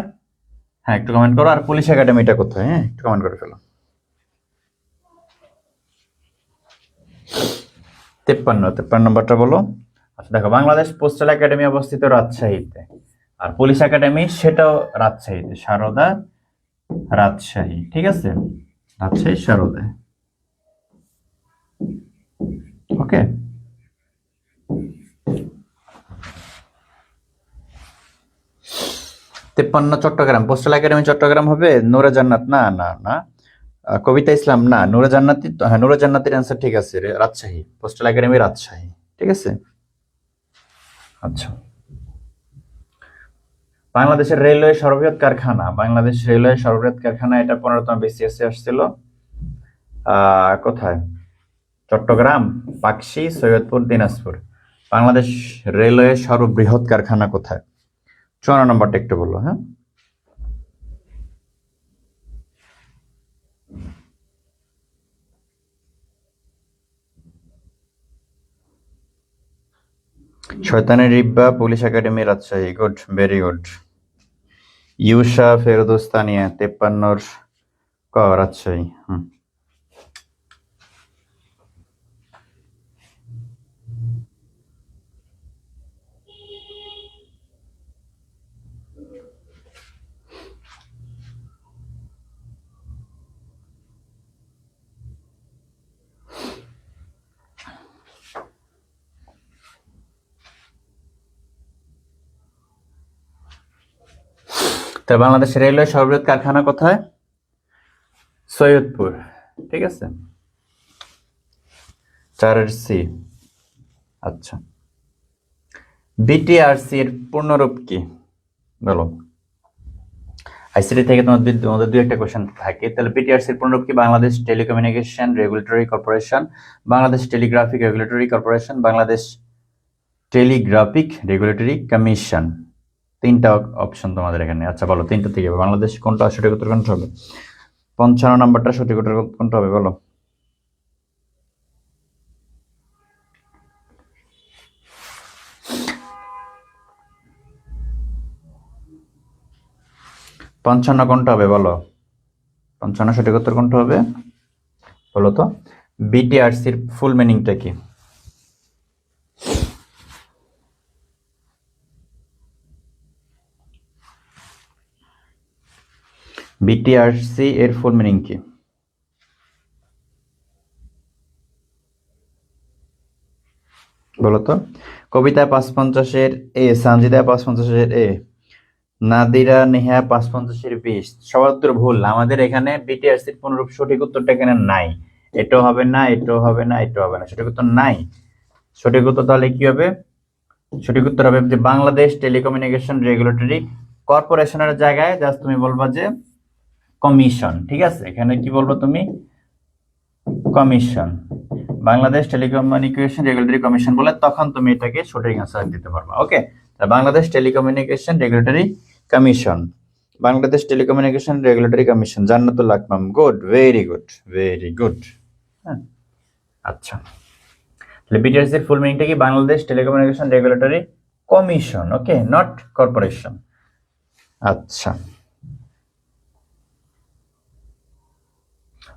হ্যাঁ, একটু কমেন্ট করো। আর পুলিশ একাডেমিটা কোথায়? হ্যাঁ, একটু কমেন্ট করে ফেলো। 53 নম্বরটা বলো। আচ্ছা দেখো, বাংলাদেশ পোস্টাল একাডেমি অবস্থিত রাজশাহীতে, আর পুলিশ একাডেমি সেটাও রাজশাহীতে, সারদা, রাজশাহী। ঠিক আছে, রাজশাহী, সারদা। ওকে, 53 চট্টগ্রাম। পোস্টাল একাডেমি চট্টগ্রাম হবে। নূরে জান্নাত, না না না। কবিতা ইসলাম, না। নূরে জান্নাতি, হ্যাঁ, নূরে জান্নাতির অ্যান্সার ঠিক আছে। Rajshahi, postal academy Rajshahi. ঠিক আছে, আচ্ছা। বাংলাদেশের রেলওয়ে সর্ববৃহৎ কারখানা। বাংলাদেশ রেলওয়ে সর্ববৃহৎ কারখানা, এটা 15তম বিসিএসে আসছিল। কোথায়? চট্টগ্রাম, পাকশি, সৈয়দপুর, দিনাজপুর। বাংলাদেশ রেলওয়ে সর্ববৃহৎ কারখানা কোথায়? 54 নম্বরটা একটু বললো। হ্যাঁ, শয়তানের ইব্বা, police academy, Rajshahi. Good, very good. Yusa Ferdoustania, 53 Rajshahi. তা বাংলাদেশ রেলওয়ে সর্ববৃহৎ কারখানা কোথায়? সৈয়দপুর। ঠিক আছে, 4C। আচ্ছা, বিটিআরসি এর পূর্ণরূপ কি? বলো। আইসিটি থেকে তোমাদের দুই একটা কোশ্চেন থাকে। তাহলে বিটিআরসি এর পূর্ণরূপ কি? Bangladesh telecommunication regulatory corporation, Bangladesh telegraphic regulatory corporation, Bangladesh telegraphic regulatory commission. তিনটা অপশন তোমাদের এখানে। আচ্ছা বলো, তিনটা থেকে বাংলাদেশ কোনটা সঠিক উত্তর কোনটা হবে? 55 নম্বরটা সঠিক উত্তর কোনটা হবে? বলো। পঞ্চান্ন কোনটা হবে? বলো, 55 সঠিক উত্তর কোনটা হবে? বলো তো। বিটিআরসির ফুল মিনিংটা কি? বিটিআরসি এর ফুল মিনিং কি? বলতো। কবিতা 550-এর এ, সানজিদা 550-এর এ, নাদিরা নেহা 550-এর 20। সবার উত্তর ভুল। আমাদের এখানে বিটিআরসির পুনরূপ সঠিক উত্তরটা এখানে নাই। এটাও হবে না, এটাও হবে না, এটাও হবে না, সঠিক উত্তর নাই। সঠিক উত্তর তাহলে কি হবে? সঠিক উত্তর হবে যে বাংলাদেশ টেলিকমিউনিকেশন রেগুলেটরি কর্পোরেশনের জায়গায় জাস্ট তুমি বলবা যে কমিশন। ঠিক আছে, এখানে কি বলবো তুমি? Commission. Bangladesh telecommunication regulatory commission বলে তখন তুমি এটাকে সঠিক অ্যান্সার দিতে পারবা। Okay, Bangladesh telecommunication regulatory commission, Bangladesh telecommunication regulatory commission. Jannatul Akmam, good, very good, very good. হ্যাঁ, আচ্ছা, তাহলে বিটিআরসি এর ফুল মিনিংটা কি? Bangladesh telecommunication regulatory commission. Okay, not corporation. আচ্ছা,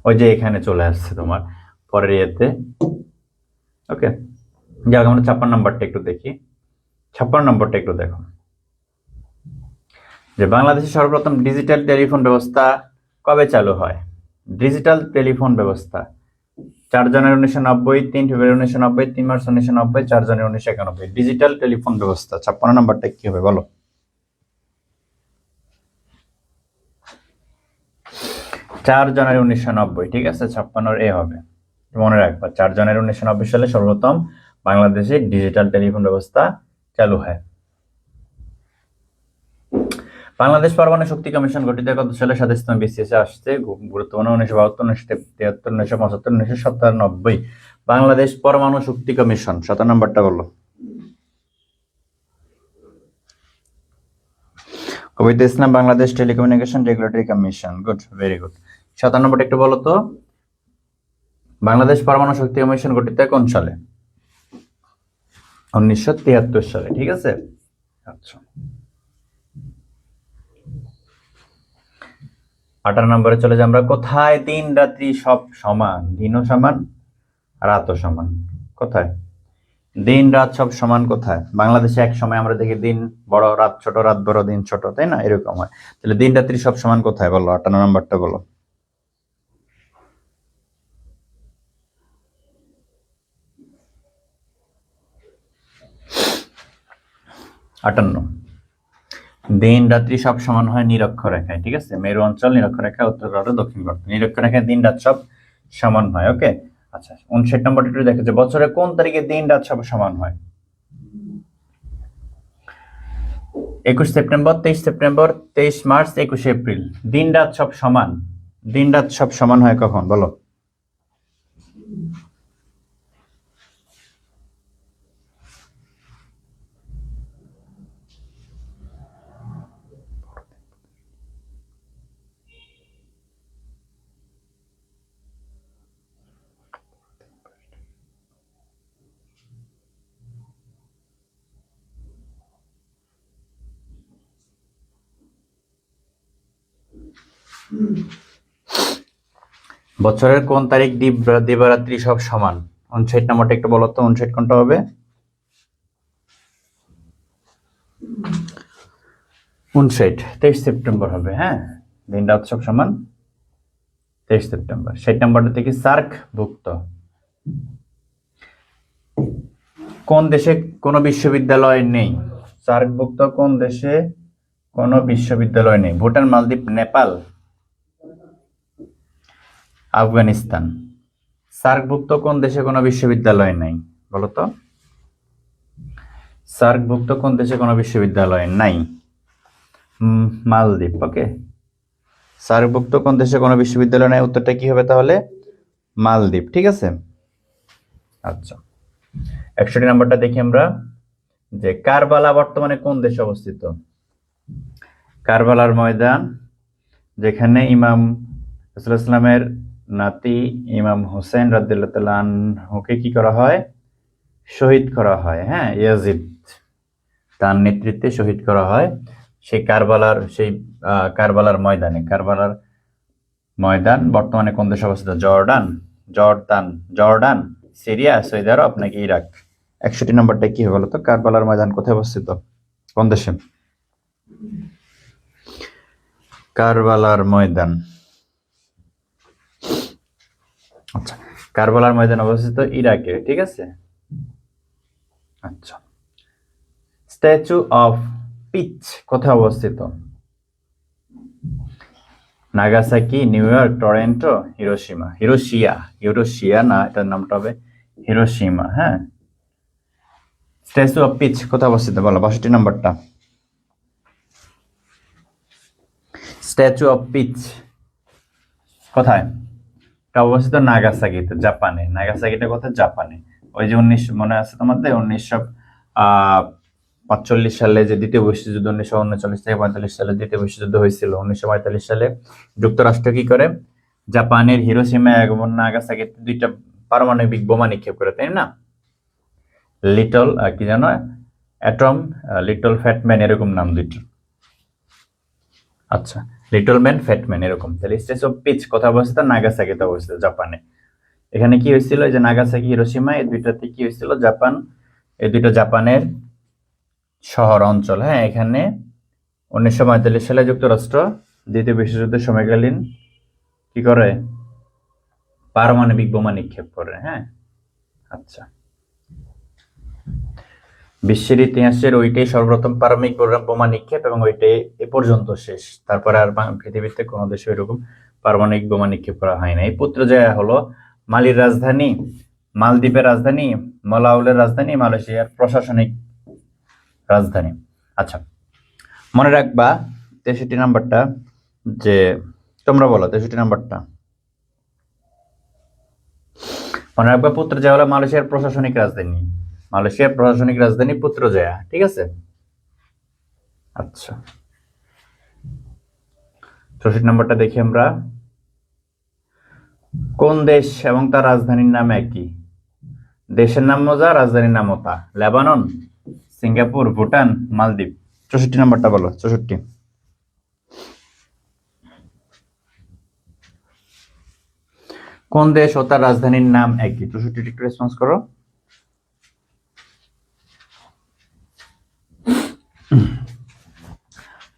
ওই যে এখানে চলে আসছে তোমার পরের ইয়েতে। ওকে, যাক আমরা 56 নম্বরটা একটু দেখি। 56 নম্বরটা একটু দেখো, যে বাংলাদেশে সর্বপ্রথম ডিজিটাল টেলিফোন ব্যবস্থা কবে চালু হয়? ডিজিটাল টেলিফোন ব্যবস্থা 4 জানুয়ারি 1990, 3 ফেব্রুয়ারি 1990, 3 মার্চ 1990, 4 জানুয়ারি 1991। ডিজিটাল টেলিফোন ব্যবস্থা 56 নম্বরটা কি হবে বলো? 4 জানুয়ারি 1990। ঠিক আছে, 56 এ হবে, মনে রাখবা। 4 জানুয়ারি 1990 সালে সর্বপ্রথম বাংলাদেশে ডিজিটাল টেলিফোন ব্যবস্থা চালু হয়। বাংলাদেশ পরমাণু শক্তি কমিশন গঠিত কত সালে? 27তম বিসিএসে আসছে, গুরুত্বপূর্ণ। 1972, 1973, 1975, 1997। বাংলাদেশ পরমাণু শক্তি কমিশন 7 নম্বরটা বলো। Kabita Islam, Bangladesh telecommunication regulatory commission, good, very good. 7 নম্বরটা একটু বলো তো, বাংলাদেশ পরমাণু শক্তি কমিশন গঠিত কোন সালে? 1973 সালে। ঠিক আছে, আচ্ছা। 18 নম্বরে চলে যাই আমরা। কোথায় দিন রাত্রি সব সমান? দিনও সমান, রাতও সমান। কোথায় দিন রাত সব সমান? কোথায়? বাংলাদেশে এক সময় আমরা দেখি দিন বড় রাত ছোট, রাত বড় দিন ছোট, তাই না? এরকম হয়। তাহলে দিন রাত্রি সব সমান কোথায় বলো? 18 নম্বরটা বলো। 58। দিন রাত্রি সব সমান হয় নিরক্ষরেখায়। ঠিক আছে, মেরু অঞ্চল নিরক্ষরেখা, উত্তর ভারত, দক্ষিণ ভারত নিরক্ষরেখায় দিন রাত সব সমান হয়। ওকে, আচ্ছা। 59 নম্বরটা একটু দেখো, যে বছরে কোন তারিখে দিন রাত সব সমান হয়? 21 সেপ্টেম্বর, 23 সেপ্টেম্বর, 23 মার্চ, 21 এপ্রিল। দিন রাত সব সমান, দিন রাত সব সমান হয় কখন বলো? বছরের কোন তারিখ দিবারাত্রি সব সমান? 59 নম্বরটা একটু বলো তো, 59 কোনটা হবে? 59, 23 সেপ্টেম্বর হবে। হ্যাঁ, দিন রাত সব সমান 23 সেপ্টেম্বর। 60 নম্বরটা থেকে সার্ক ভুক্ত কোন দেশে কোনো বিশ্ববিদ্যালয় নেই? সার্কভুক্ত কোন দেশে কোনো বিশ্ববিদ্যালয় নেই? ভুটান, মালদ্বীপ, নেপাল, আফগানিস্তান। সার্কভুক্ত কোন দেশে কোনো বিশ্ববিদ্যালয় নেই বলতো? সার্কভুক্ত কোন দেশে কোনো বিশ্ববিদ্যালয় নাই? মালদ্বীপ। ওকে, সার্কভুক্ত কোন দেশে কোনো বিশ্ববিদ্যালয় নাই, উত্তরটা কি হবে তাহলে? মালদ্বীপ। ঠিক আছে, আচ্ছা। 61 নম্বরটা দেখি আমরা, যে কারবালা বর্তমানে কোন দেশে অবস্থিত? কারবালার ময়দান, যেখানে ইমাম রাসূলুল্লাহ ইসলামের নাতি ইমাম হোসেন রাদিয়াল্লাহু তাআলা আনহুকে কি করা হয়? শহীদ করা হয়। হ্যাঁ, ইয়াজিদ তার নেতৃত্বে শহীদ করা হয়। সেই কারবালার ময়দানে, কারবালার ময়দান বর্তমানে কোন দেশে অবস্থিত? জর্ডান, সিরিয়া, সৌদি আরব নাকি ইরাক? 61 নম্বরটা কি হবে বলতো? কারবালার ময়দান কোথায় অবস্থিত, কোন দেশে? কারবালার ময়দান। আচ্ছা, কারবালার ময়দান অবস্থিত ইরাকে, ঠিক আছে। আচ্ছা, স্ট্যাচু অফ পিচ কোথায় অবস্থিত? Nagasaki, New York, Toronto, Hiroshima. Hiroshima না, এটার নামটা হবে হিরোশিমা। হ্যাঁ, স্ট্যাচু অফ পিচ কোথায় অবস্থিত বলো, 62 নম্বরটা। স্ট্যাচু অফ পিচ কোথায়? এটা অবস্থিত নাগাসাকিতে, জাপানে। নাগাসাকিটা কোথায়? জাপানে। ওই যে 19 মনে আছে তোমাদের, 1945 সালে যে দ্বিতীয় বিশ্বযুদ্ধ, 1939 থেকে 45 সালে দ্বিতীয় বিশ্বযুদ্ধ হয়েছিল। 1945 সালে যুক্তরাষ্ট্র কি করে, জাপানের হিরোশিমা এবং নাগাসাকিতে দুইটা পারমাণবিক বোমা নিক্ষেপ করে, তাই না? লিটল কি জানো, অ্যাটম, লিটল ফ্যাটম্যান, এরকম নাম দুইটি। আচ্ছা, লিটল ম্যান, ফ্যাটম্যান, এরকম। তাহলে স্ট্যাচু অফ পিচ কোথায় অবস্থিত? নাগাসাকিতে অবস্থিত, জাপানে। এখানে কি হয়েছিল, এই যে নাগাসাকি, হিরোশিমা, এই দুইটাতে কি হয়েছিল? জাপান, এই দুইটা জাপানের শহর অঞ্চল। হ্যাঁ, এখানে 1945 সালে যুক্তরাষ্ট্র দ্বিতীয় বিশ্বযুদ্ধের সময়কালীন কি করে, পারমাণবিক বোমা নিক্ষেপ করে। হ্যাঁ, আচ্ছা, বিশ্বের ইতিহাসের ওইটাই সর্বপ্রথম পারমাণবিক বোমা নিক্ষেপ, এবং ওইটাই এ পর্যন্ত শেষ। তারপরে আর পৃথিবীতে কোনো দেশে এরকম পারমাণবিক বোমা নিক্ষেপ করা হয় না। এই পুত্রজায়া হলো মালির রাজধানী, মালদ্বীপের রাজধানী, মালাউলের রাজধানী, মালয়েশিয়ার প্রশাসনিক রাজধানী। আচ্ছা, মনে রাখবা 63 নাম্বারটা, যে তোমরা বলো 63 নাম্বারটা মনে রাখবা। পুত্রজায়া হলো মালয়েশিয়ার প্রশাসনিক রাজধানী, মালয়েশিয়ার প্রশাসনিক রাজধানী পুত্রজায়া, ঠিক আছে। আচ্ছা, 64 নাম্বারটা দেখি আমরা। কোন দেশ এবং তার রাজধানীর নাম একই? দেশের নাম মজা, রাজধানীর নাম ওতা। লেবানন, সিঙ্গাপুর, ভুটান, মালদ্বীপ। 64 নাম্বারটা বলো, 64। কোন দেশ ও তার রাজধানীর নাম একই? 64 একটু রেসপন্স করো।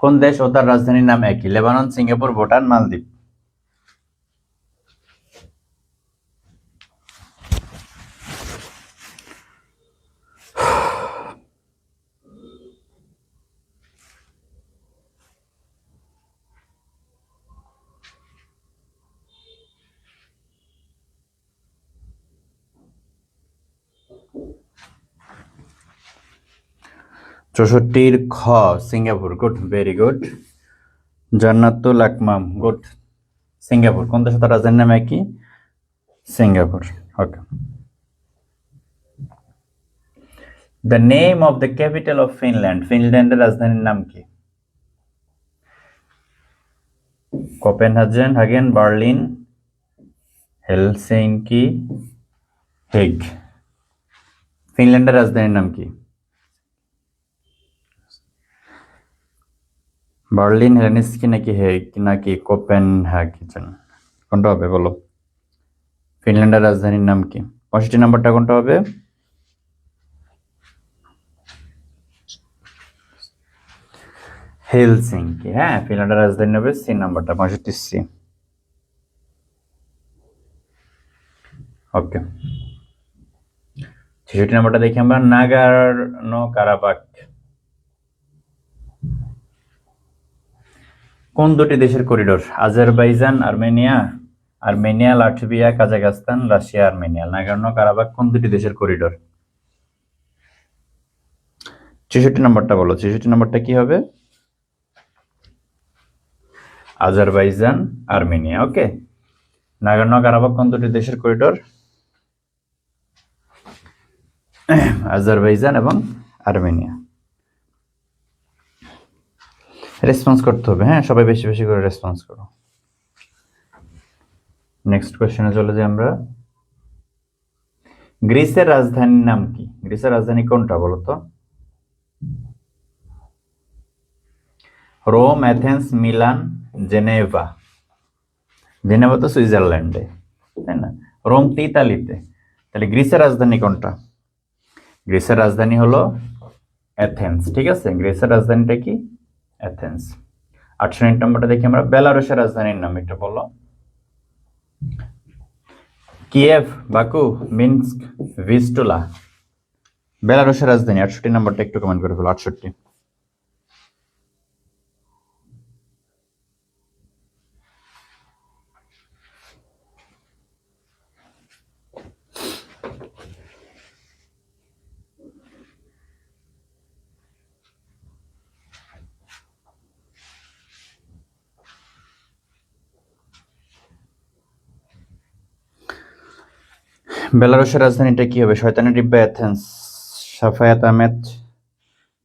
কোন দেশ ও তার রাজধানীর নাম একই? Lebanon, Singapore, Bhutan, Maldives. চৌষট্টির খ, Singapore. Good, very good. Jannatul Akmam, good. Singapore. কোন দেশ ও তার রাজধানীর নাম একই? Singapore. Okay. The name of the capital of Finland. ফিনল্যান্ডের রাজধানীর নাম কি? Copenhagen, Berlin, Helsinki, Hague. ফিনল্যান্ডের রাজধানীর নাম কি? বার্লিন, হেলসিঙ্কি, নাকি হেগ, নাকি কোপেনহেগেন? কোনটা হবে বলো? ফিনল্যান্ডের রাজধানীর নাম কি? 65 নম্বরটা কোনটা হবে? হেলসিঙ্কি। হ্যাঁ, ফিনল্যান্ডের রাজধানী হবে সি নাম্বারটা, 65 সি। ওকে, 66 নাম্বারটা দেখি আমরা। নাগোর্নো কারাবাখ কোন দুটি দেশের করিডোর? Azerbaijan, Armenia, Latvia, Kazakhstan, Russia, Armenia. Nagorno Karabakh কোন দুটি দেশের করিডোর? 66 নম্বরটা বলো, 66 নম্বরটা কি হবে? Azerbaijan, Armenia. Okay, Nagorno Karabakh কোন দুটি দেশের করিডোর? আজারবাইজান এবং আর্মেনিয়া। রেসপন্স করতে হবে, হ্যাঁ, সবাই বেশি বেশি করে রেসপন্স করো। নেক্সট কোশ্চেনে চলে যাই আমরা। গ্রিসের রাজধানীর নাম কি? গ্রিসের রাজধানী কোনটা বলো তো? Rome, Athens, Milan, Geneva. Geneva তো সুইজারল্যান্ডে, তাই না? রোম তো ইতালিতে। তাহলে গ্রিসের রাজধানী কোনটা? গ্রিসের রাজধানী হলো অ্যাথেন্স, ঠিক আছে। গ্রিসের রাজধানীটা কি? অ্যাথেন্স। 68 নম্বরটা দেখি আমরা, বেলারুশের রাজধানীর নাম এটা বলো। Kyiv, Baku, Minsk, Vistula. বেলারুশের রাজধানী 68 নম্বরটা একটু কমেন্ট করে ফেলো। 68। বেলারুশের রাজধানীটা কি হবে? শয়তানের ডিব্বা এথেন্স। সাফায়াত আহমেদ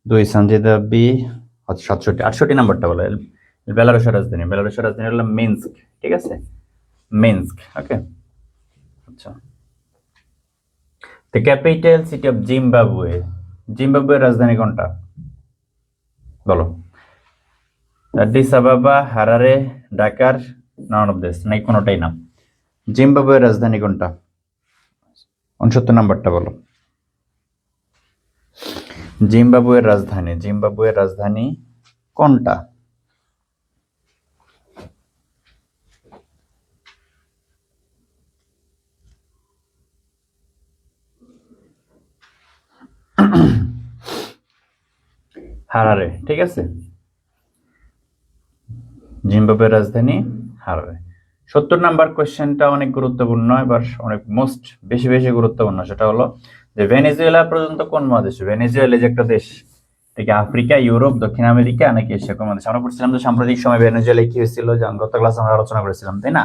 2, সঞ্জিদা বি 67। 68 নাম্বারটা বলে বেলারুশের রাজধানী। বেলারুশের রাজধানী হলো মিনস্ক, ঠিক আছে, মিনস্ক। ওকে, আচ্ছা। The capital city of Zimbabwe. জিম্বাবুয়ের রাজধানী কোনটা বলো? অ্যাডিস আবাবা, হারারে, ঢাকার, নন অফ দিস, নাই কোনোটাই না। জিম্বাবুয়ের রাজধানী কোনটা? 69 নাম্বারটা বলো। জিম্বাবুয়ের রাজধানী, জিম্বাবুয়ের রাজধানী কোনটা? হারারে, ঠিক আছে, জিম্বাবুয়ের রাজধানী হারারে। 70 নাম্বার কোয়েশ্চেনটা অনেক গুরুত্বপূর্ণ, এবার অনেক মোস্ট বেশি বেশি গুরুত্বপূর্ণ। সেটা হলো যে ভেনেজুয়েলা পর্যন্ত কোন মহাদেশ? ভেনেজুয়েলা যে একটা দেশ, এটা আফ্রিকা, ইউরোপ, দক্ষিণ আমেরিকা নাকি এশিয়া? কোন মহাদেশ? আমরা পড়ছিলাম যে সাম্প্রতিক সময় ভেনেজুয়েলায় কি হয়েছিল, যে গত ক্লাসে আমরা আলোচনা করেছিলাম, তাই না?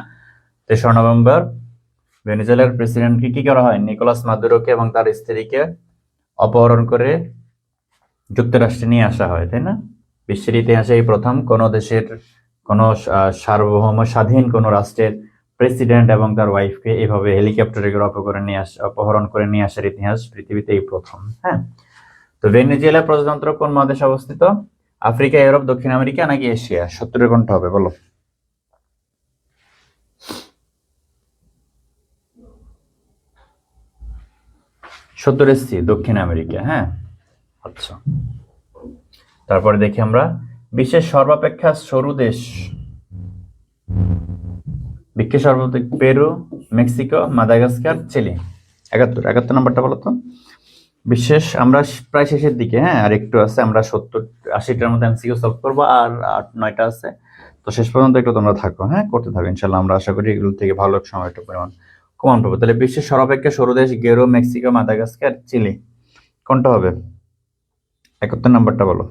3 নভেম্বর ভেনেজুয়েলার প্রেসিডেন্টকে কি করা হয়? নিকোলাস মাদুরোকে এবং তার স্ত্রীকে অপহরণ করে যুক্তরাষ্ট্রে নিয়ে আসা হয়, তাই না? বিশ্বের ইতিহাসে এই প্রথম কোন দেশের কোন সার্বভৌম স্বাধীন কোন রাষ্ট্রের প্রেসিডেন্ট এবং তার ওয়াইফকে এইভাবে হেলিকপ্টারে করে অপহরণ করে নিয়ে আসার ইতিহাস পৃথিবীতে এই প্রথম। হ্যাঁ, তো ভেনেজুয়েলা প্রজাতন্ত্র কোন মহাদেশে অবস্থিত? আফ্রিকা, ইউরোপ, দক্ষিণ আমেরিকা নাকি এশিয়া? 70 কোনটা হবে বলো? 70 সি, দক্ষিণ আমেরিকা। হ্যাঁ, আচ্ছা। তারপরে দেখি আমরা বিশ্বের সর্বাপেক্ষা সরু দেশ। বিশ্বের সর্বাপেক্ষা পেরু, মেক্সিকো, মাদাগাস্কার, চিলি। 71 নাম্বারটা বলো তো। বিশেষ আমরা প্রায় শেষের দিকে, হ্যাঁ, আর একটু আছে, আমরা 70-80টার মধ্যে এমসিকিউ সলভ করবো, আর 8-9টা আছে। তো শেষ পর্যন্ত একটু তোমরা থাকো, হ্যাঁ, করতে থাকো ইনশাল্লাহ। আমরা আশা করি এগুলো থেকে ভালো সময় একটু পরিমাণ কমান পাবো। তাহলে বিশ্বের সর্বাপেক্ষা সরু দেশ পেরু, মেক্সিকো, মাদাগাস্কার, চিলি, কোনটা হবে? 71 নাম্বারটা বলো।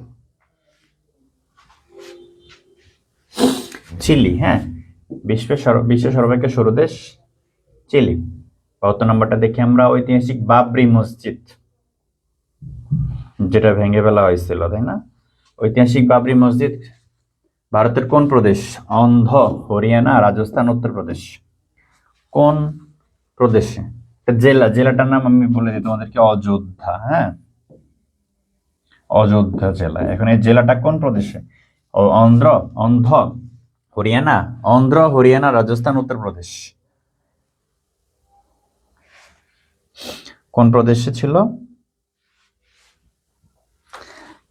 চিলি, হ্যাঁ, বিশ্বের সর্বাপেক্ষা সরু দেশ চিলি। 72 নাম্বারটা দেখি আমরা, ঐতিহাসিক বাবরি মসজিদ যেটা ভেঙে ফেলা হয়েছিল, তাই না? ঐতিহাসিক বাবরি মসজিদ ভারতের কোন প্রদেশ? অন্ধ্র, হরিয়ানা, রাজস্থান, উত্তরপ্রদেশ। কোন প্রদেশে? জেলাটার নাম আমি বলে দিই তোমাদেরকে, অযোধ্যা। হ্যাঁ, অযোধ্যা জেলা। এখন এই জেলাটা কোন প্রদেশে? অন্ধ্র, হরিয়ানা, রাজস্থান, উত্তরপ্রদেশ। কোন প্রদেশে ছিল?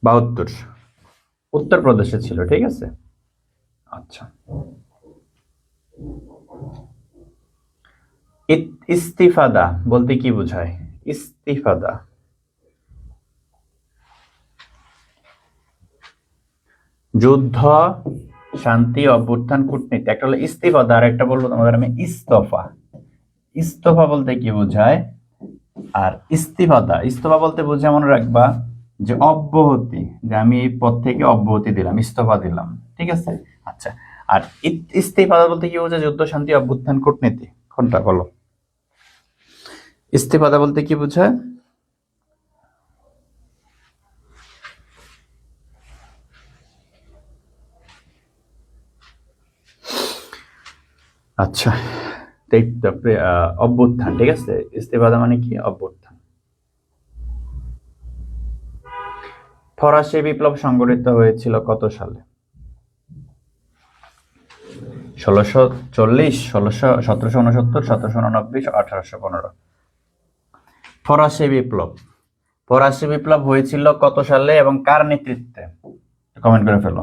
72, উত্তরপ্রদেশে ছিল, ঠিক আছে। আচ্ছা, ইস্তিফাদা বলতে কি বোঝায়? ইস্তিফাদা যুদ্ধ, শান্তি, অভ্যুত্থান, কূটনীতি। একটা হলো ইস্তিফাদা, আর একটা বলবো তোমাদের আমি ইস্তফা। ইস্তফা বলতে কি বোঝায়, আর ইস্তফা বলতে বোঝায়, মনে রাখবা, যে অব্যাহতি, যে আমি এই পদ থেকে অব্যাহতি দিলাম, ইস্তফা দিলাম, ঠিক আছে। আচ্ছা, আর ইস্তিফাদা বলতে কি বোঝায়? যুদ্ধ, শান্তি, অভ্যুত্থান, কূটনীতি। কোনটা বলো? ইস্তিফাদা বলতে কি বোঝায়? আচ্ছা, অভ্যুত্থান, ঠিক আছে। ইস্তিফাদা মানে কি? অভ্যুত্থান। ফরাসি বিপ্লব সংঘটিত হয়েছিল কত সালে? 1640, 1769, 1789, 1815। ফরাসি বিপ্লব হয়েছিল কত সালে এবং কার নেতৃত্বে? কমেন্ট করে ফেলো।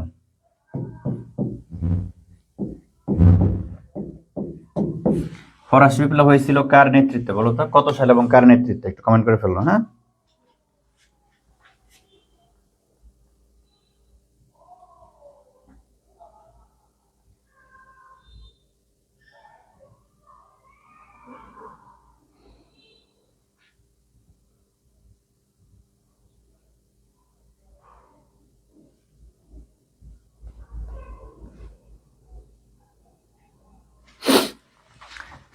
ফরাসি বিপ্লব হয়েছিল কার নেতৃত্বে বলো তো, কত সালে এবং কার নেতৃত্বে, একটু কমেন্ট করে ফেললো। হ্যাঁ,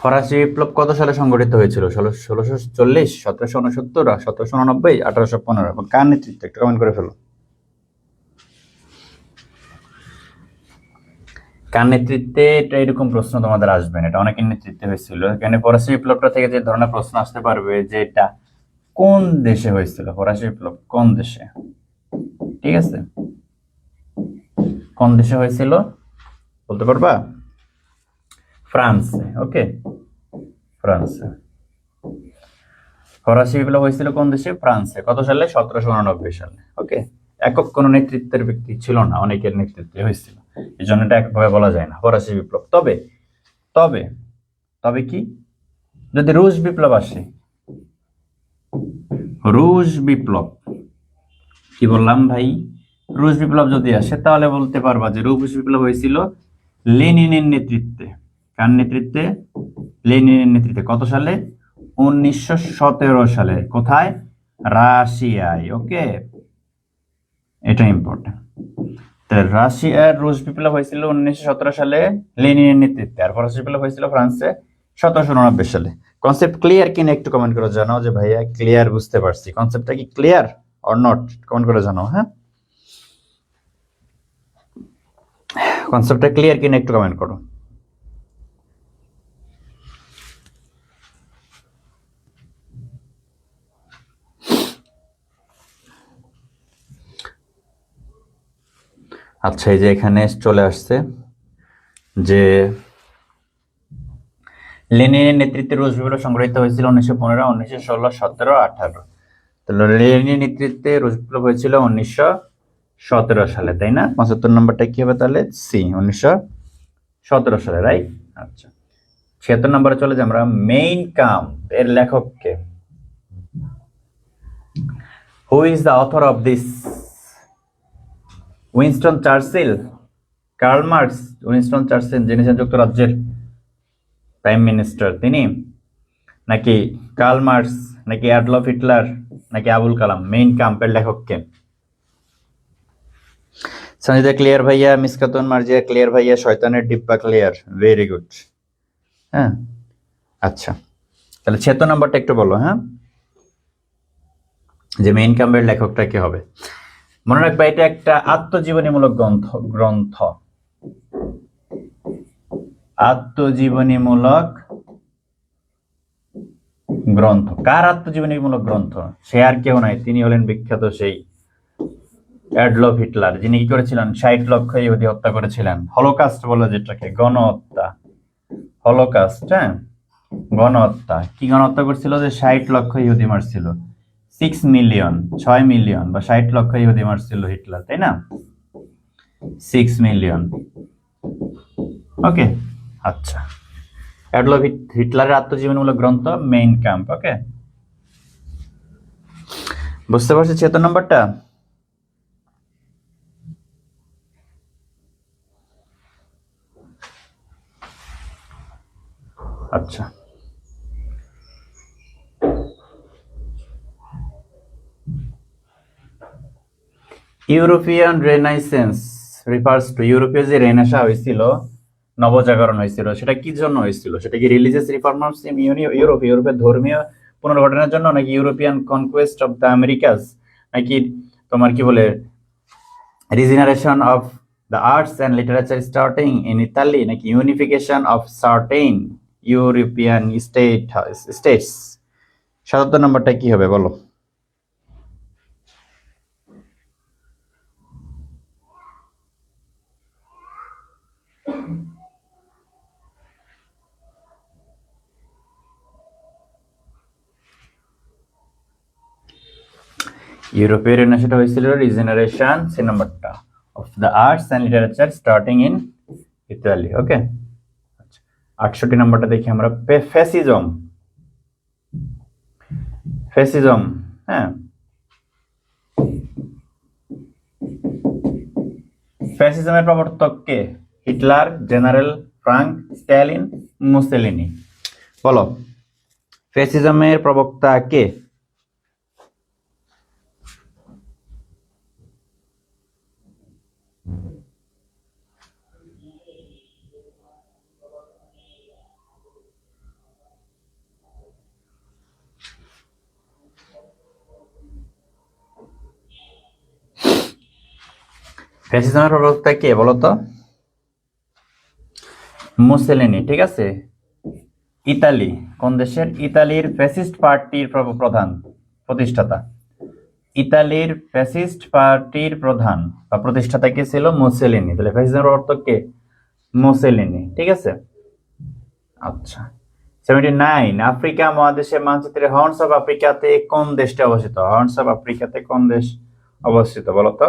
ফরাসি বিপ্লব কত সালে সংগঠিত হয়েছিল? 1640, 1769, 1789, 1815, এবং কার নেতৃত্বে, একটু কমেন্ট করে ফেলো। কার নেতৃত্বে, এটা এরকম প্রশ্ন তোমাদের আসবে না, এটা অনেকের নেতৃত্বে হয়েছিল। এখানে ফরাসি বিপ্লবটা থেকে যে ধরনের প্রশ্ন আসতে পারবে যে এটা কোন দেশে হয়েছিল, ফরাসি বিপ্লব কোন দেশে, ঠিক আছে, কোন দেশে হয়েছিল বলতে পারবা? ফ্রান্সে। ওকে, ফ্রান্সে। ফরাসি বিপ্লব হয়েছিল কোন দেশে? ফ্রান্সে। কত সালে? 1789 সালে। ওকে, একক কোন নেতৃত্বের ব্যক্তি ছিল না, অনেকের নেতৃত্বে হয়েছিল, এই জন্য এটা একভাবে বলা যায় না ফরাসি বিপ্লব। তবে তবে তবে কি, যদি রুশ বিপ্লব আসে, রুশ বিপ্লব, কি বললাম ভাই, রুশ বিপ্লব যদি আসে তাহলে বলতে পারবা যে রুশ বিপ্লব হয়েছিল লেনিনের নেতৃত্বে। কার নেতৃত্বে? লেনিনের নেতৃত্বে। কত সালে? 1917 সালে। কোথায়? রাশিয়ায়। ওকে, এটা ইম্পর্টেন্ট। রাশিয়ার রুশ বিপ্লব হয়েছিল 1917 সালে লেনিনের নেতৃত্বে, আর ফরাসি বিপ্লব হয়েছিল ফ্রান্সে 1789 সালে। কনসেপ্ট ক্লিয়ার কিনা একটু কমেন্ট করে জানাও যে ভাইয়া ক্লিয়ার, বুঝতে পারছি, কনসেপ্টটা কি ক্লিয়ার অর নট, কমেন্ট করে জানাও। হ্যাঁ, কনসেপ্টটা ক্লিয়ার কিনা একটু কমেন্ট করো। আচ্ছা, এই যে এখানে চলে আসছে যে লেনিনের নেতৃত্বে রুশ বিপ্লব সংগঠিত হয়েছিল 1915, 1916, 17, 18। তাহলে লেনিনের নেতৃত্বে রুশ বিপ্লব হয়েছিল 1917 সালে, তাই না? 75 নম্বরটা কি হবে তাহলে? সি, 1917 সালে, রাইট। আচ্ছা, 76 নম্বরে চলে যাই আমরা। মেইন কাম্প এর লেখককে? Who is the author of this? Winston Churchill, Karl Marx? Winston Churchill যিনি যুক্তরাজ্যের প্রাইম মিনিস্টার, তিনি, নাকি কার্ল মার্কস, নাকি অ্যাডলফ হিটলার, নাকি আবুল কালাম? মেইন কাম্পের লেখককে? সঞ্জিদা ক্লিয়ার ভাইয়া, মিসকাতুন মার্জিয়া ক্লিয়ার ভাইয়া, শয়তানের ডিব্বা ক্লিয়ার, ভেরি গুড। হ্যাঁ, আচ্ছা, তাহলে 76 নম্বরটা একটু বলো। হ্যাঁ, যে মেইন কাম্পের লেখকটা কি হবে? মনে রাখবা এটা একটা আত্মজীবনীমূলক গ্রন্থ। আত্মজীবনীমূলক গ্রন্থ। কার আত্মজীবনীমূলক গ্রন্থ? সে আর কেউ নাই, তিনি হলেন বিখ্যাত সেই অ্যাডলফ হিটলার, যিনি কি করেছিলেন? 60 লক্ষ ইহুদি হত্যা করেছিলেন। হলোকাস্ট বলে যেটাকে, গণহত্যা, হলোকাস্ট। হ্যাঁ, গণহত্যা। কি গণহত্যা করছিল? যে 60 লক্ষ ইহুদি মারছিল, 6 মিলিয়ন, 6 মিলিয়ন বা 60 লক্ষ ইহুদি মারছিল হিটলার, তাই না? 6 মিলিয়ন। ওকে, আচ্ছা, অ্যাডলফ হিটলারের আত্মজীবনীমূলক গ্রন্থ মেইন ক্যাম্প। ওকে, বুঝতে পারছি 76 নম্বরটা? আচ্ছা, ইউরোপিয়ান রেনাইসেন্স রিফার্স টু, ইউরোপীয় যে রেনেসা হয়েছিল, নবজাগরণ হয়েছিল, সেটা কি জন্য হয়েছিল? সেটা কি রিলিজিয়াস রিফর্মস ইন ইউরোপের ধর্মীয় পুনর্গঠনের জন্য, নাকি European conquest of the Americas, নাকি তোমার কি বলে regeneration of the arts and literature starting in Italy, নাকি unification of certain European states? 77 নম্বরটা কি হবে বলো? ইউরোপের রেনেসাটা হয়েছিল রিজেনারেশন, সে নাম্বারটা, of the arts and literature starting in Italy. Okay, আচ্ছা, 68 নম্বরটা দেখি আমরা, ফ্যাসিজম। ফ্যাসিজম, হ্যাঁ, ফ্যাসিজমের প্রবর্তক কে? Hitler, general Franco, Stalin, Mussolini? বলো, ফ্যাসিজমের প্রবক্তা কে? ফ্যাসিজমের প্রবক্তা কে বলো তো? মুসোলিনি, ঠিক আছে। ইতালি, কোন দেশের? ইতালির ফ্যাসিস্ট পার্টির প্রধান, প্রতিষ্ঠাতা। ইতালির ফ্যাসিস্ট পার্টির প্রধান বা প্রতিষ্ঠাতা কে ছিল? মুসোলিনি। তাহলে ফ্যাসিজমের অর্থ কে? মুসোলিনি, ঠিক আছে। আচ্ছা, 79, আফ্রিকা মহাদেশের মানচিত্রে হর্নস অফ আফ্রিকাতে কোন দেশটি অবস্থিত? হর্নস অফ আফ্রিকাতে কোন দেশ অবস্থিত বলো তো?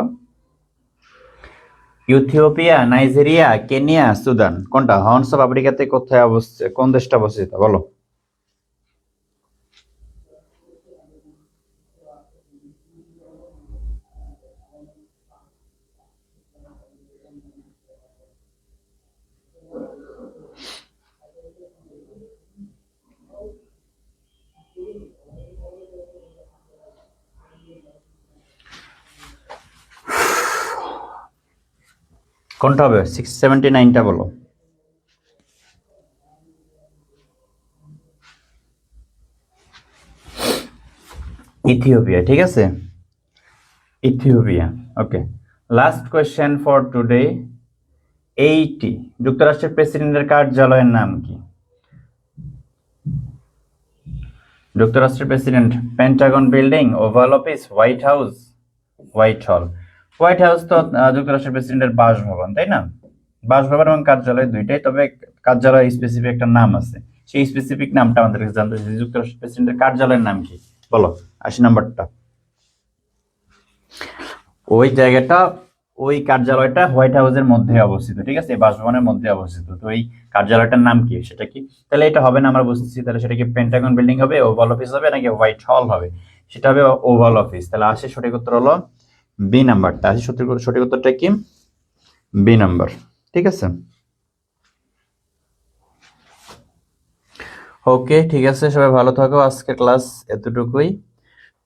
Ethiopia, Nigeria, Kenya, Sudan? কোনটা? হর্নস অফ আফ্রিকাতে কোথায় অবস্থিত, কোন দেশটা অবস্থিত বলো? কোনটা হবে? 679টা বলো। ইথিওপিয়া, ঠিক আছে, Ethiopia. Okay, last question for today. 80, যুক্তরাষ্ট্রের প্রেসিডেন্টের কার্যালয়ের নাম কি? যুক্তরাষ্ট্রের president, Pentagon building, oval office, white house, white হল? হোয়াইট হাউস তো যুক্তরাষ্ট্রের প্রেসিডেন্টের বাসভবন, তাই না? বাসভবন এবং কার্যালয় দুইটাই, তবে কার্যালয় স্পেসিফিক একটা নাম আছে, সেই স্পেসিফিক নামটা আমাদের কাছে জানতে চাই। যুক্তরাষ্ট্রের প্রেসিডেন্টের কার্যালয়ের নাম কি বলো? 80 নম্বরটা। ওই জায়গাটা, ওই কার্যালয়টা হোয়াইট হাউসের মধ্যে অবস্থিত, ঠিক আছে, বাসভবনের মধ্যে অবস্থিত। তো এই কার্যালয়টার নাম কি, সেটা কি? তাহলে এটা হবে না, আমরা বুঝতেছি। তাহলে সেটা কি পেন্টাগন বিল্ডিং হবে, ওভাল অফিস হবে, নাকি হোয়াইট হল হবে? সেটা হবে ওভাল অফিস। তাহলে 80 সঠিক উত্তর হলো বি নাম্বারটা। 80 সঠিক উত্তরটা কি? বি নাম্বার, ঠিক আছে। ওকে, ঠিক আছে, সবাই ভালো থাকো। আজকে ক্লাস এতটুকুই।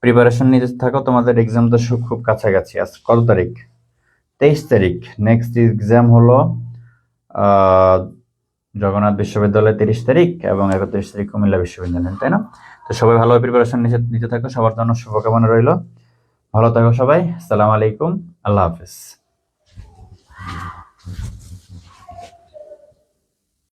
প্রিপারেশন নিতে থাকো, তোমাদের এক্সাম তো খুব কাছাকাছি। আজ কত তারিখ? 23 তারিখ। নেক্সট এক্সাম হলো জগন্নাথ বিশ্ববিদ্যালয় 30 তারিখ এবং 31 তারিখ কুমিল্লা বিশ্ববিদ্যালয়, তাই না? তো সবাই ভালোভাবে প্রিপারেশন নিতে থাকো। সবার জন্য শুভকামনা রইল। ভালো থাকো সবাই। আসসালামু আলাইকুম, আল্লাহ হাফেজ।